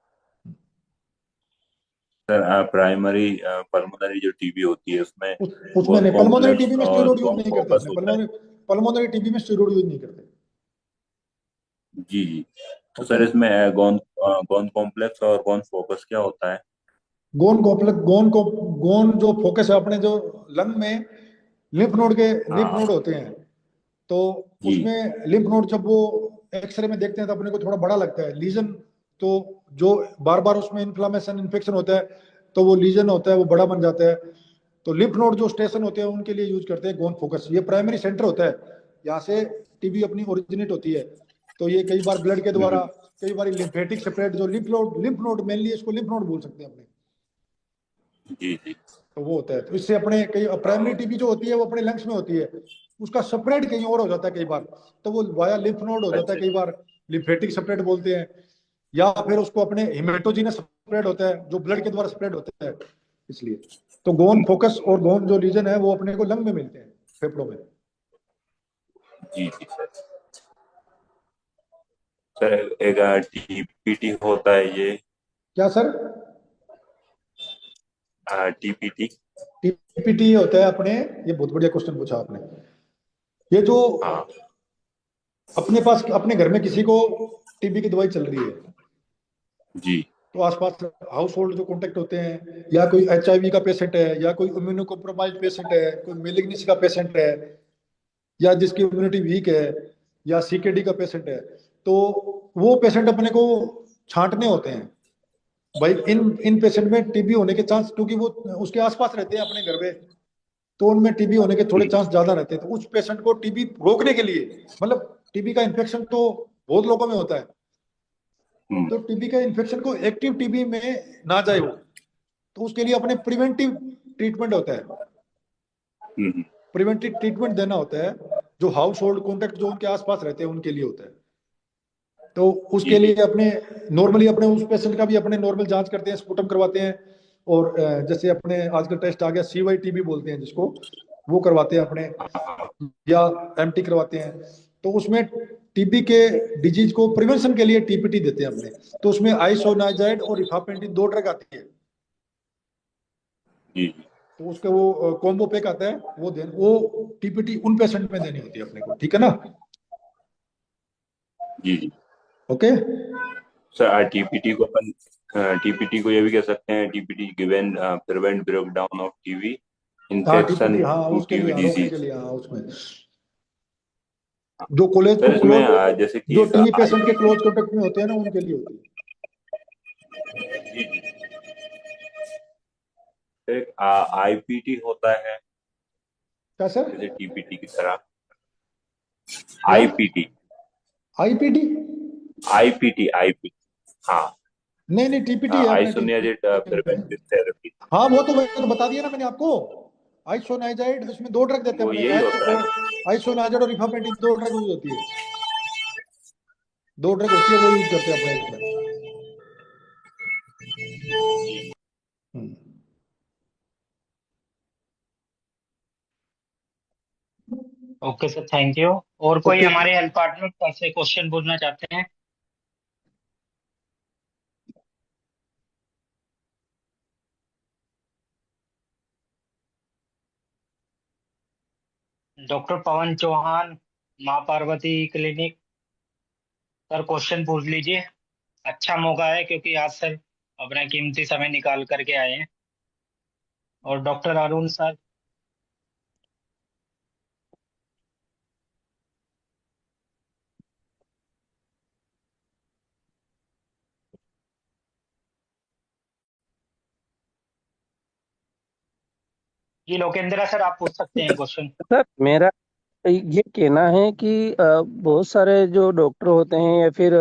सर प्राइमरी पल्मोनरी जो टीबी होती है उसमें उसमें गोन नहीं, पल्मोनरी कॉम्प्लेक्स टीबी में और स्टीरोड यूज गोन नहीं करते फोकस अपने, होता है। पल्मोनरी टीबी में स्टीरोड यूज नहीं करते। जी जी। तो ओके। सर इसमें गोन कॉम्प्लेक्स और गोन फोकस क्या होता है? गोन कॉम्प्लेक्स, गोन जो फोकस है अपने जो लंग में, लिम्फ नोड के, लिम्फ हाँ। नोड होते हैं, तो जी। उसमें लिम्फ नोड जब वो एक्सरे में देखते हैं तो अपने को थोड़ा बड़ा लगता है लीजन, तो जो बार बार उसमें इन्फ्लामेशन इन्फेक्शन होता है तो वो लीजन होता है, वो बड़ा बन जाता है। तो लिम्फ नोड जो स्टेशन होते हैं उनके लिए यूज करते हैं गोन फोकस। ये प्राइमरी सेंटर होता है, यहाँ से टीबी अपनी ओरिजिनेट होती है। तो ये कई बार ब्लड के द्वारा, कई बार लिम्फेटिक स्प्रेड, जो लिम्फ नोड मेनली इसको लिम्फ नोड बोल सकते हैं अपने, जी जी। तो वो होता है। तो इससे अपने कई प्राइमरी टीबी जो होती है वो अपने लंग्स में होती है, उसका स्प्रेड कहीं और हो जाता है कई बार, तो वो वाया लिम्फ नोड हो जाता है, अच्छा कई बार लिम्फेटिक स्प्रेड बोलते हैं, या फिर उसको अपने हिमेटोजिनस स्प्रेड होता है जो ब्लड के द्वारा स्प्रेड होता है। इसलिए तो गोन फोकस और गोन जो रीजन है वो अपने को लंग में मिलते हैं, फेफड़ों में। जी जी सर। सर एक टीपीटी होता है ये, क्या सर? टीपीटी। टीपीटी होता है अपने, ये बहुत बढ़िया क्वेश्चन पूछा आपने। ये जो हाँ अपने पास अपने घर में किसी को टीबी की दवाई चल रही है, जी तो आसपास हाउस होल्ड जो कॉन्टेक्ट होते हैं, या कोई एचआईवी का पेशेंट है, या कोई इम्यूनो कॉम्प्रोमाइज पेशेंट है, कोई मेलिग्नेंसी का पेशेंट है, या जिसकी इम्यूनिटी वीक है, या सीकेडी का पेशेंट है, तो वो पेशेंट अपने को छांटने होते हैं भाई। इन इन पेशेंट में टीबी होने के चांस, क्योंकि वो उसके आसपास रहते हैं अपने घर में, तो उनमें टीबी होने के थोड़े जी चांस ज्यादा रहते हैं। तो उस पेशेंट को टीबी रोकने के लिए, मतलब टीबी का इन्फेक्शन तो बहुत लोगों में होता है, तो टीबी का इन्फेक्शन को एक्टिव टीबी में ना जाए वो, तो उसके लिए अपने प्रिवेंटिव ट्रीटमेंट होता है, प्रिवेंटिव ट्रीटमेंट देना होता है, जो हाउस होल्ड कॉन्टेक्ट जो उनके आसपास रहते हैं उनके लिए होता है। तो उसके लिए अपने नॉर्मली अपने उस पेशेंट का भी अपने नॉर्मल जांच करते हैं, स्पुटम करवाते हैं, और जैसे अपने आजकल टेस्ट आ गया CYTB बोलते हैं जिसको, वो करवाते हैं अपने, या MT करवाते हैं। तो उसमें टीबी के डिजीज को प्रिवेंशन के लिए टीपीटी देते हैं अपने। तो उसमें आइसोनाइजाइड और रिफापेंटिन 2 ड्रग आती है, जी तो उसके वो कॉम्बो पैक आता है, वो टीपीटी उन पेशेंट में देनी होती है अपने को, ठीक है ना? जी जी। ओके। सर टीपीटी को अपन टीपीटी को ये भी कह सकते हैं, TPT given prevent breakdown of TB हाँ इन्फेक्शन टीपीटी, हाँ टू उसके टीबी लिए, हाँ रोकने के डिजीज। लिए, हाँ उसमें जो कॉलेज सर इसमें जैसे कि जो एक टीबी पेशेंट के क्लोज कॉन्टेक्ट में होते हैं ना, उनके लिए होती है। जी जी। एक आईपीटी होता है क्या सर? जैसे टीपीटी की तरह। क्या? IPT IPT? आईपीटी आईपीटी हाँ, नहीं नहीं, टीपीटी है अपने आइसोनियाजिड प्रिवेंटिव थेरेपी। हाँ वो तो बता दिया ना मैंने आपको, आइसोनाइजाइड, इसमें 2 ड्रग देते हैं वो अपने, यही होता है। आइसोनाइजाइड और रिफापेंटिन 2 ड्रग यूज होती है, 2 ड्रग होती है, वो यूज करते हैं अपने इसमें। Hmm. Okay sir, thank you. और कोई ओके। हमारे हेल्थ पार्टनर से क्वेश्चन पूछना चाहते हैं? डॉक्टर पवन चौहान, माँ पार्वती क्लिनिक, सर क्वेश्चन पूछ लीजिए। अच्छा मौका है क्योंकि आज सर अपना कीमती समय निकाल करके आए हैं। और डॉक्टर अरुण सर। जी लोकेंद्रा सर, आप पूछ सकते हैं क्वेश्चन। सर मेरा ये कहना है कि बहुत सारे जो डॉक्टर होते हैं या फिर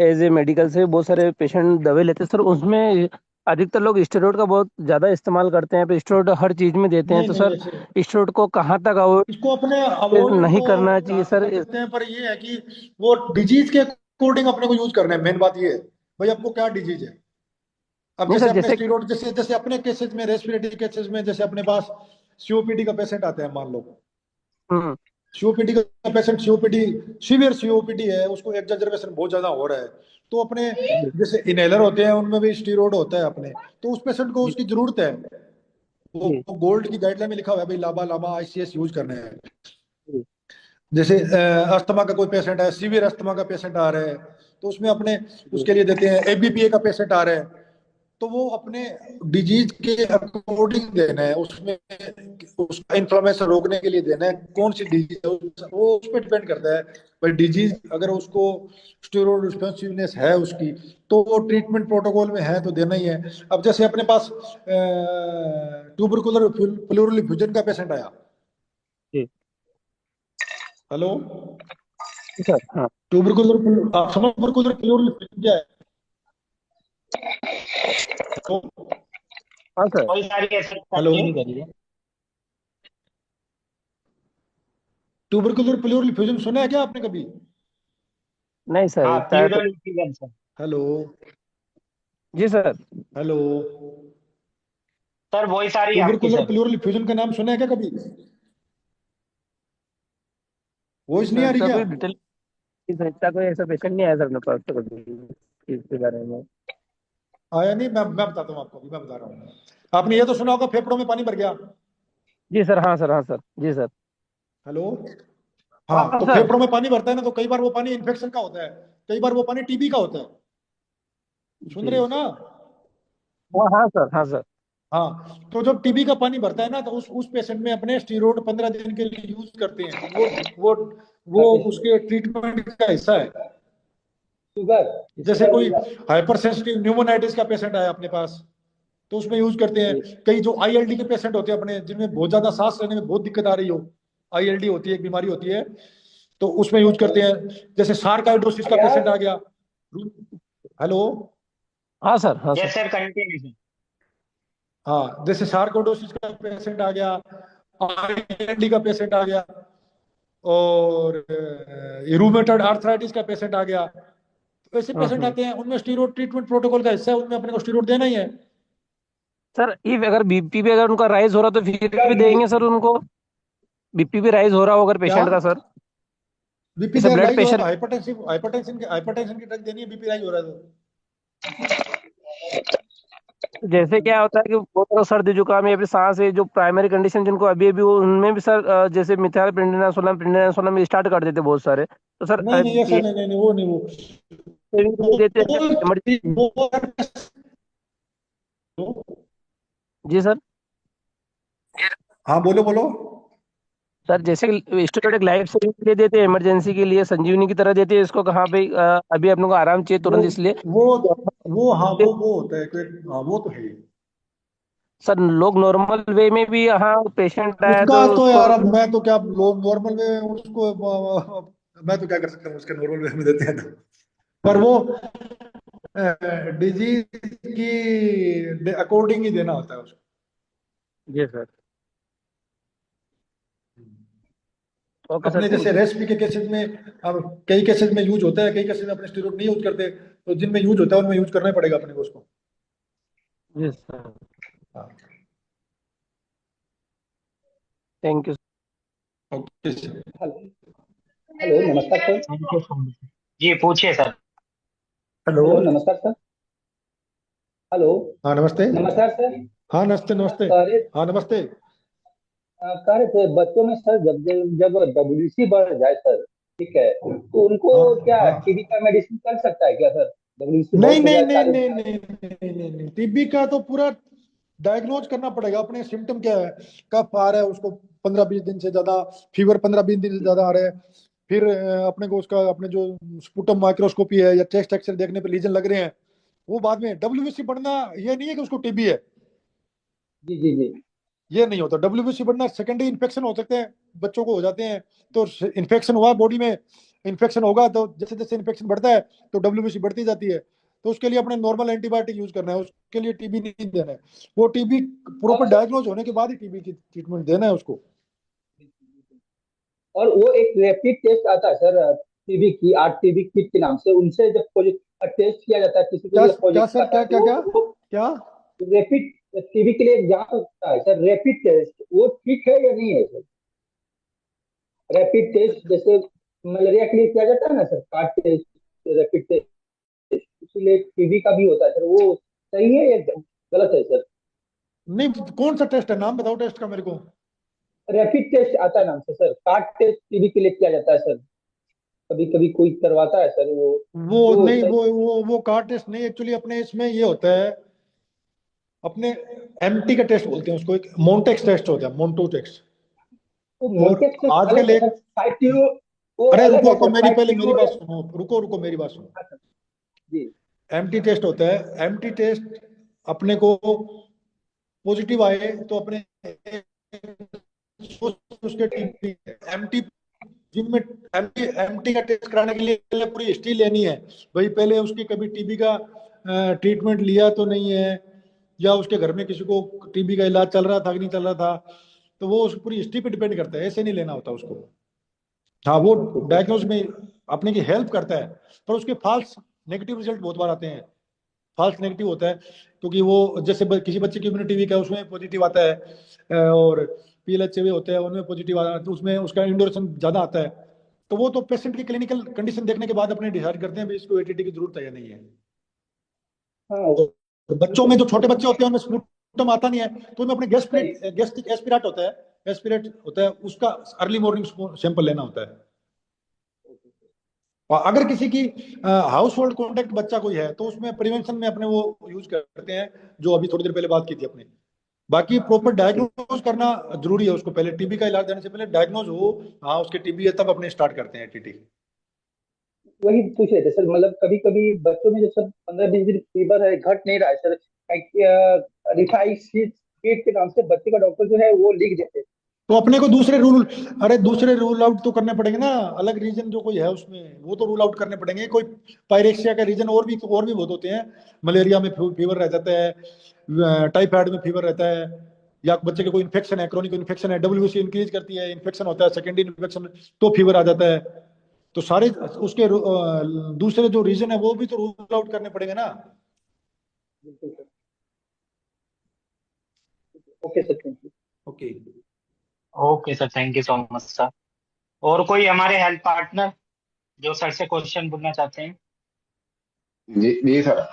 एज ए मेडिकल से बहुत सारे पेशेंट दवाई लेते हैं सर, उसमें अधिकतर लोग स्टेरॉइड का बहुत ज्यादा इस्तेमाल करते हैं, स्टेरॉइड हर चीज में देते हैं, नहीं तो नहीं, सर ऐसे स्टेरॉइड को कहाँ तक अवॉइड इसको अपने अवॉइड नहीं तो करना चाहिए सर? कर सकते हैं, पर ये है कि वो डिजीज के अकॉर्डिंग अपने को यूज करना है। मेन बात ये है भाई, आपको क्या डिजीज है। अब नहीं जैसे सर, अपने जैसे स्टीरोड, जैसे जैसे अपने केसेस में, रेस्पिरेटरी केसेस में, जैसे अपने पास COPD का पेशेंट आता है मान लो, हम्म COPD का पेशेंट, COPD सीवियर COPD है, उसको एग्जर्वेशन बहुत ज्यादा हो रहा है, तो अपने जैसे इनहेलर होते हैं उनमें भी स्टीरोड होता है अपने, तो उस पेशेंट को जी उसकी जरूरत है। वो जी गोल्ड की गाइडलाइन में लिखा हुआ है भाई, लाबा लाबा ICS यूज करने हैं। जी जैसे अस्थमा का कोई पेशेंट है, सीवियर अस्थमा का पेशेंट आ रहा है, तो उसमें अपने जी उसके लिए देते हैं। ABPA का पेशेंट आ रहा है, तो वो अपने डिजीज के अकॉर्डिंग देना है, उसमें उसका इन्फ्लेमेशन रोकने के लिए देना है। कौन सी डिजीज है वो उस पर डिपेंड करता है भाई डिजीज अगर उसको स्टेरॉइड रिस्पॉन्सिवनेस है उसकी, तो वो ट्रीटमेंट प्रोटोकॉल में है तो देना ही है। अब जैसे अपने पास ट्यूबरकुलर प्लूरल इफ्यूजन का पेशेंट आया। जी हेलो, सर। हाँ ट्यूबरकुलर, आप समझ ट्यूबरकुलर प्लूरल इफ्यूजन क्या है? तो हाँ सर। कोई सारी ऐसे हेलो, कंटिन्यू करिए। ट्यूबरकुलर प्लूरल इफ्यूजन सुना है क्या आपने कभी? नहीं सर, हाँ, type. Pleural influenza sir. Hello, जी सर। हेलो, सर वही सारी आपकी ट्यूबरकुलर सर। प्लूरल इफ्यूजन का नाम सुना है क्या कभी? जी वॉइस नहीं सर, आ रही इसका क्या? कोई डिटेल, इसका कोई ऐसा पेशेंट नहीं आया सर अपने पास तो कभी इसके बारे में। आया नहीं? मैं बताता हूँ आपको, अभी मैं बता रहा हूँ। आपने ये तो सुना होगा फेफड़ों में पानी भर गया। जी सर। हाँ सर, हाँ सर। जी सर। हेलो, हाँ हाँ, तो सर। फेफड़ों में पानी भरता है ना, तो कई बार वो पानी इन्फेक्शन का होता है, कई बार वो पानी टीबी का होता है। सुन रहे जी। हो ना? हाँ हाँ सर, हाँ सर। हाँ, तो जब टीबी का पानी भरता है ना, तो उस पेशेंट में अपने स्टीरोड 15 दिन के लिए यूज करते हैं। वो उसके ट्रीटमेंट का हिस्सा है। जैसे कोई हाइपर सेंसिटिव न्यूमोनाइटिस का पेशेंट आया अपने पास, तो उसमें यूज करते हैं। कई जो आईएलडी के पेशेंट होते हैं अपने, जिनमें बहुत ज्यादा सांस लेने में बहुत दिक्कत आ रही हो, आईएलडी होती है, एक बीमारी होती है, तो उसमें यूज करते हैं। जैसे सार्काइडोसिस का पेशेंट आ गया। हेलो, हाँ सर, हाँ sir. Yes sir, continue sir. हाँ, जैसे सार्कोइडोसिस का पेशेंट आ गया, आईएलडी का पेशेंट आ गया, और रूमेटॉइड आर्थराइटिस का पेशेंट आ गया, तो ऐसे पेशेंट हम्म। आते हैं, उनमें स्टीरॉयड ट्रीटमेंट प्रोटोकॉल का हिस्सा है, उनमें अपने को स्टीरॉयड देना ही है। सर इफ अगर बीपी भी अगर उनका राइज हो रहा तो फिर भी देंगे सर उनको? बीपी भी राइज हो रहा हो अगर क्या? पेशेंट का सर, बीपी जैसे ब्लड राइज हो रहा है प्रेशर। तो हाइपरटेंशन की ड्रग देनी है, बीपी राइज हो रहा है तो। जैसे क्या होता है कि बहुत सारा सर्दी जुकाम या फिर सांस है जो प्राइमरी कंडीशन जिनको अभी अभी उनमें भी सर जैसे मिथाइल प्रिंडासोलम स्टार्ट कर देते बहुत सारे, तो सर नहीं नहीं, ऐसा ये नहीं, नहीं नहीं, वो नहीं, भी देते हैं इमरजेंसी। वो जी सर। हाँ, बोलो बोलो। सर जैसे स्टूडेंट लाइफ सेविंग के लिए देते हैं, इमरजेंसी के लिए संजीवनी की तरह देते हैं इसको, कहाँ पे अभी अपने को आराम चाहिए वो तुरंत इसलिए। वो हाँ, वो होता है हाँ, वो तो है ही। सर लोग नॉर्मल वे में भी, हाँ पेशेंट आया उसका तो तो उसको। यार, अब मैं तो क्या, लोग नॉर्मल में उसको मैं तो क्या कर सकता हूँ, उसके नॉर्मल वे में देते हैं तो। पर वो डिजीज की अकॉर्डिंग ही देना होता है उसको। जी सर। ओके सर, अपने थैंक जैसे यू। रेसिपी के केसेस में, अब कई केसेस में यूज होता है, कई केसेस में अपने स्टेरॉइड नहीं यूज करते, तो जिनमें यूज होता है उनमें यूज करना ही पड़ेगा अपने को उसको। जी सर, हाँ, thank you. Okay sir. Hello नमस्कार sir. Thank you so much. जी पूछिए सर। हेलो, हेलो नमस्कार सर। हेलो हाँ नमस्ते। नमस्कार सर। हाँ नमस्ते, नमस्ते। कह रहे हाँ नमस्ते। कह रहे थे बच्चों में सर, जब जब डब्ल्यूसी बढ़ जाए सर, ठीक है, तो उनको हाँ क्या हाँ, टीबी का मेडिसिन चल सकता है क्या सर? डब्ल्यूसी नहीं बहुत हो नहीं जाए, नहीं 40 नहीं साल। नहीं नहीं नहीं नहीं, टीबी का तो पूरा डायग्नोज करना पड़ेगा। अपने सिम्टम क्या है, कफ आ रहा है उसको 15-20 दिन से ज्यादा, फीवर 15-20 दिन से ज्यादा आ रहा है, फिर अपने को उसका, अपने जो स्पुटम माइक्रोस्कोपी है या चेस्ट एक्सरे देखने पे लीजन लग रहे हैं, वो बाद में। डब्ल्यूबीसी बढ़ना ये नहीं है कि उसको टीबी है, जी जी जी। ये नहीं होता। डब्ल्यूबीसी बढ़ना सेकेंडरी इन्फेक्शन हो सकते हैं, बच्चों को हो जाते हैं। तो इन्फेक्शन हुआ बॉडी में, इन्फेक्शन होगा तो जैसे जैसे इन्फेक्शन बढ़ता है तो डब्ल्यूबीसी बढ़ती जाती है। तो उसके लिए अपने नॉर्मल एंटीबायोटिक यूज करना है, उसके लिए टीबी नहीं देना है। वो टीबी प्रॉपर और सर, डायग्नोज होने के बाद ही टीबी की ट्रीटमेंट देना है उसको। और वो एक रैपिड टेस्ट आता है सर, टीबी की, आर टीबी किट के नाम से, उनसे जब टेस्ट किया जाता है किसी को, क्या जब क्या पॉजिटिव सर, आता क्या है क्या तो क्या वो क्या? रैपिड टीबी के लिए एक जांच होता है सर, रैपिड टेस्ट, वो ठीक है या नहीं है सर? रैपिड टेस्ट जैसे मलेरिया के लिए किया जाता है ना sir, card test, rapid test, इसीलिए टीबी का भी होता है सर, वो सही है या गलत है सर? नहीं, कौन सा टेस्ट है, नाम बताओ टेस्ट का मेरे को। रैपिड टेस्ट आता है नाम से सर, कार्ड टेस्ट टीबी के लिए किया जाता है सर, कभी कभी कोई करवाता है सर वो वो नहीं, सर। वो कार्ड टेस्ट नहीं, एक्चुअली अपने इसमें ये होता है, अपने एमटी का टेस्ट बोलते हैं उसको, एक मोन्टेक्स टेस्ट होता है, मोन्टो टेस्ट। वो और मोन्टेक टेस्ट गलत आजकल है एक, सर, 5 यूरो, वो अरे अलग रुको है रुको, सर, मेरी फाइव पहले किलो मेरी बात सुनो, रुको रुको मेरी बात सुनो। हाँ, सर, जी एमटी टेस्ट होता है, एमटी टेस्ट अपने को पॉजिटिव आए तो अपने उसके टीबी, एमटी जिनमें एमटी एमटी का टेस्ट कराने के लिए पहले पूरी हिस्ट्री लेनी है। भाई पहले उसकी कभी टीबी का ट्रीटमेंट लिया तो नहीं है, या उसके घर में किसी को टीबी का इलाज चल रहा था कि नहीं चल रहा था, तो वो उस पूरी हिस्ट्री पे डिपेंड करता है, ऐसे नहीं लेना होता उसको। हाँ वो डायग्नोज में अपने की हेल्प करता है, पर उसके फॉल्स नेगेटिव रिजल्ट बहुत बार आते हैं। फॉल्स नेगेटिव होता है क्योंकि वो जैसे किसी बच्चे की इम्यूनिटी वीक है उसमें पॉजिटिव आता है, और पीएलएचए होते हैं उनमें पॉजिटिव आता है, तो उसमें उसका इंडोरेशन ज्यादा आता है। तो वो तो पेशेंट की क्लिनिकल कंडीशन देखने के बाद अपने डिसाइड करते हैं भी इसको एटीटी की जरूरत है या नहीं है। हाँ, तो बच्चों में जो छोटे बच्चे होते हैं उनमें स्पुटम आता नहीं है, तो उनमें अपने सही गैस्ट्रिक एस्पिरेट होता है, एस्पिरेट होता है, उसका अर्ली मॉर्निंग सैंपल लेना होता है। और अगर किसी की हाउस होल्ड कॉन्टेक्ट बच्चा कोई है तो उसमें प्रिवेंशन में अपने वो यूज करते हैं, जो अभी थोड़ी देर पहले बात की थी अपने। बाकी प्रॉपर डायग्नोज करना जरूरी है, उसको पहले टीबी का इलाज देने से पहले डायग्नोज हो, हाँ उसके टीबी है तब अपने स्टार्ट करते हैं टीटी। वही पूछ रहे थे सर, मतलब कभी कभी बच्चों में जब सर 15-20 दिन फीवर है, घट नहीं रहा है सर, रिफाइड शीट के नाम से बच्चे का डॉक्टर जो है वो लिख देते हैं। तो अपने को दूसरे रूल, अरे दूसरे रूल आउट तो करने पड़ेंगे ना, अलग रीजन जो कोई है उसमें वो तो रूल आउट करने पड़ेंगे। कोई पायरेक्सिया का रीजन और भी बहुत होते हैं, मलेरिया में फीवर रह जाता है, टाइफाइड में फीवर रहता है, या बच्चे के कोई इन्फेक्शन है, क्रोनिक इन्फेक्शन है, डब्ल्यूबीसी इंक्रीज करती है, इन्फेक्शन होता है सेकेंडरी इन्फेक्शन, तो फीवर आ जाता है। तो सारे उसके दूसरे जो रीजन है वो भी तो रूल आउट करने पड़ेंगे ना। बिल्कुल sir. Okay sir, thank you. Okay. Okay sir, thank you so much sir. और कोई हमारे हेल्थ पार्टनर जो सर से क्वेश्चन पूछना चाहते हैं? जी जी सर।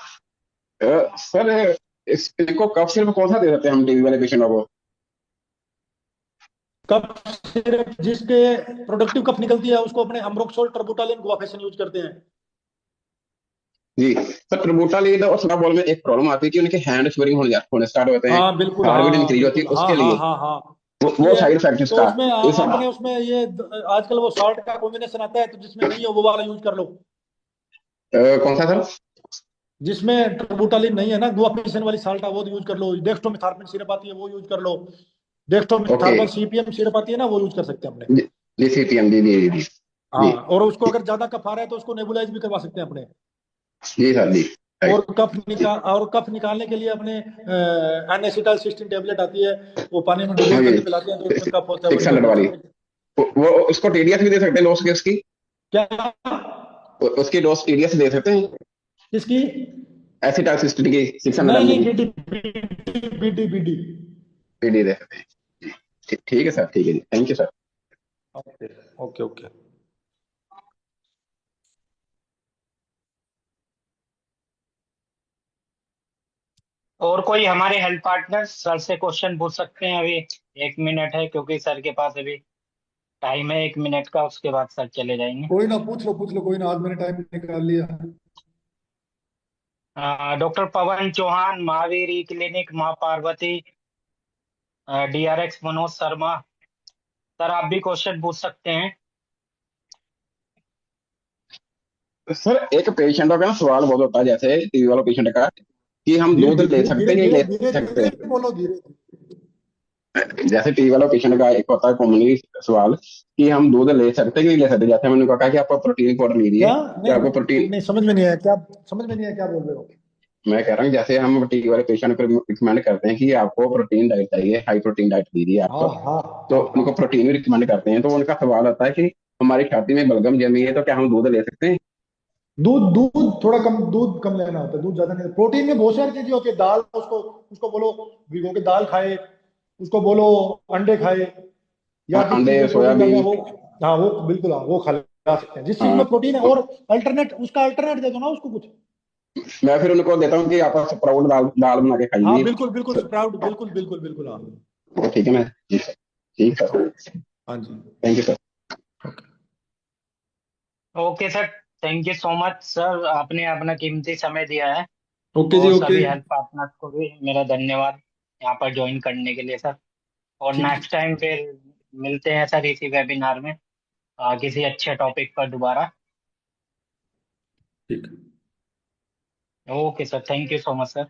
सर इसको कफ सिर्फ कौन सा दे सकते हैं हम टीबी वाले पेशेंटों को? कफ सिर्फ जिसके प्रोडक्टिव कफ निकलती है उसको अपने अम्ब्रोक्सोल टर्बुटालिन गुआफेसिन यूज करते हैं। जी सर, ट्रिबूटालीन और सनाबॉल में एक प्रॉब्लम आती है कि उनके हैंड शिवरिंग होने स्टार्ट होते हैं, हाँ बिल्कुल, हार्ट बीट हाँ इंक्रीज होती बिल्कुल, है, हाँ उसके हाँ लिए हाँ हाँ होती वो है। साइड इफेक्ट तो इसका उसमें इस आपने उसमें ये आजकल वो साल्ट का कॉम्बिनेशन आता है, तो जिसमें नहीं है वो वाला यूज कर लो। कौन सा सर? जिसमें टर्बुटालिन नहीं है ना, गुआफेसिन वाली साल्ट है वो यूज कर लो। डेक्स्ट्रोमेथार्मिन सिरप आती है वो यूज कर लो। ओके। डेक्स्ट्रोमेथार्मल सीपीएम सिरप आती है ना, वो यूज कर सकते हैं अपने। जी जी सीपीएम, जी जी जी जी हाँ, जी और उसको अगर ज्यादा कफ आ रहा है तो उसको नेबुलाइज भी करवा सकते हैं अपने। जी सर जी। और राइट। कफ निकालने के लिए अपने एन-एसिटाइलसिस्टीन टेबलेट आती है, वो पानी में डुबो हाँ करके जी, पिलाते हैं तो उसमें कफ होता है वो सिक्स निकल हंड्रेड जाता वाली। है। वो उसको टीडीएस भी दे सकते हैं, डोज की उसकी? क्या? उसकी डोज टीडीएस दे सकते हैं, किसकी? एसिटाइलसिस्टीन की 600 नहीं एमजी नहीं, की BD BD BD BD. PD दे सकते हैं। ठीक है सर, ठीक है जी, thank you sir. Okay okay okay. और कोई हमारे हेल्थ पार्टनर सर से क्वेश्चन पूछ सकते हैं? अभी 1 मिनट है क्योंकि सर के पास अभी टाइम है 1 मिनट का, उसके बाद सर चले जाएंगे। कोई ना, पूछ लो कोई ना, आज मैंने टाइम निकाल लिया। डॉक्टर पवन चौहान, महावीर ई क्लिनिक, माँ पार्वती, डीआरएक्स मनोज शर्मा, सर आप भी क्वेश्चन पूछ सकते हैं। सर एक पेशेंटों का ना सवाल बहुत होता है, जैसे टीबी वाला पेशेंट का, कि हम धीरे दूध ले धीरे सकते धीरे हैं कि नहीं धीरे ले धीरे सकते? धीरे बोलो, धीरे। जैसे टीबी वाला पेशेंट का एक होता है कॉमनली सवाल कि हम दूध ले सकते हैं कि नहीं ले सकते। जैसे मैंने कहा कि आपको प्रोटीन पाउडर लीजिए, क्या? कि आपको नहीं प्रोटीन। नहीं, समझ में नहीं आया क्या, समझ में नहीं आया क्या बोल रहे हो। मैं कह रहा हूँ जैसे हम टीबी वाले पेशेंट को रिकमेंड करते हैं कि आपको प्रोटीन डाइट चाहिए, हाई प्रोटीन डाइट लीजिए हाँ आप, हाँ तो हाँ उनको हाँ। प्रोटीन भी रिकमेंड करते हैं। तो उनका सवाल आता है कि हमारी छाती में बलगम जमी है, तो क्या हम दूध ले सकते हैं? दूध दूध थोड़ा कम, दूध कम लेना होता है, दूध ज्यादा नहीं। प्रोटीन में बहुत सारी चीजें होती है, दाल, उसको उसको बोलो भिगो के दाल खाए, उसको बोलो अंडे खाए, या जिस चीज अंडे, में प्रोटीन ज्यादा है सोयाबीन। वो, हाँ वो बिल्कुल, हाँ वो खा सकते हैं जिस चीज में हाँ, प्रोटीन है। तो और अल्टरनेट, उसका अल्टरनेट दे दो ना उसको कुछ। मैं फिर उनको देता हूँ कि आप स्प्राउट दाल दाल बना के हाँ खाइए। बिल्कुल बिल्कुल, तो स्प्राउट, बिल्कुल बिल्कुल बिल्कुल, हाँ। ठीक है ना जी सर, ठीक सर, हाँ जी। Thank you sir. Okay sir, thank you so much sir, आपने अपना कीमती समय दिया है। ओके जी, और ओके। सभी हेल्थ पार्टनर्स को भी मेरा धन्यवाद यहाँ पर ज्वाइन करने के लिए सर। और ठीक नेक्स्ट टाइम फिर मिलते हैं सर इसी वेबिनार में। किसी अच्छे टॉपिक पर दोबारा। ठीक। Okay sir, thank you so much sir.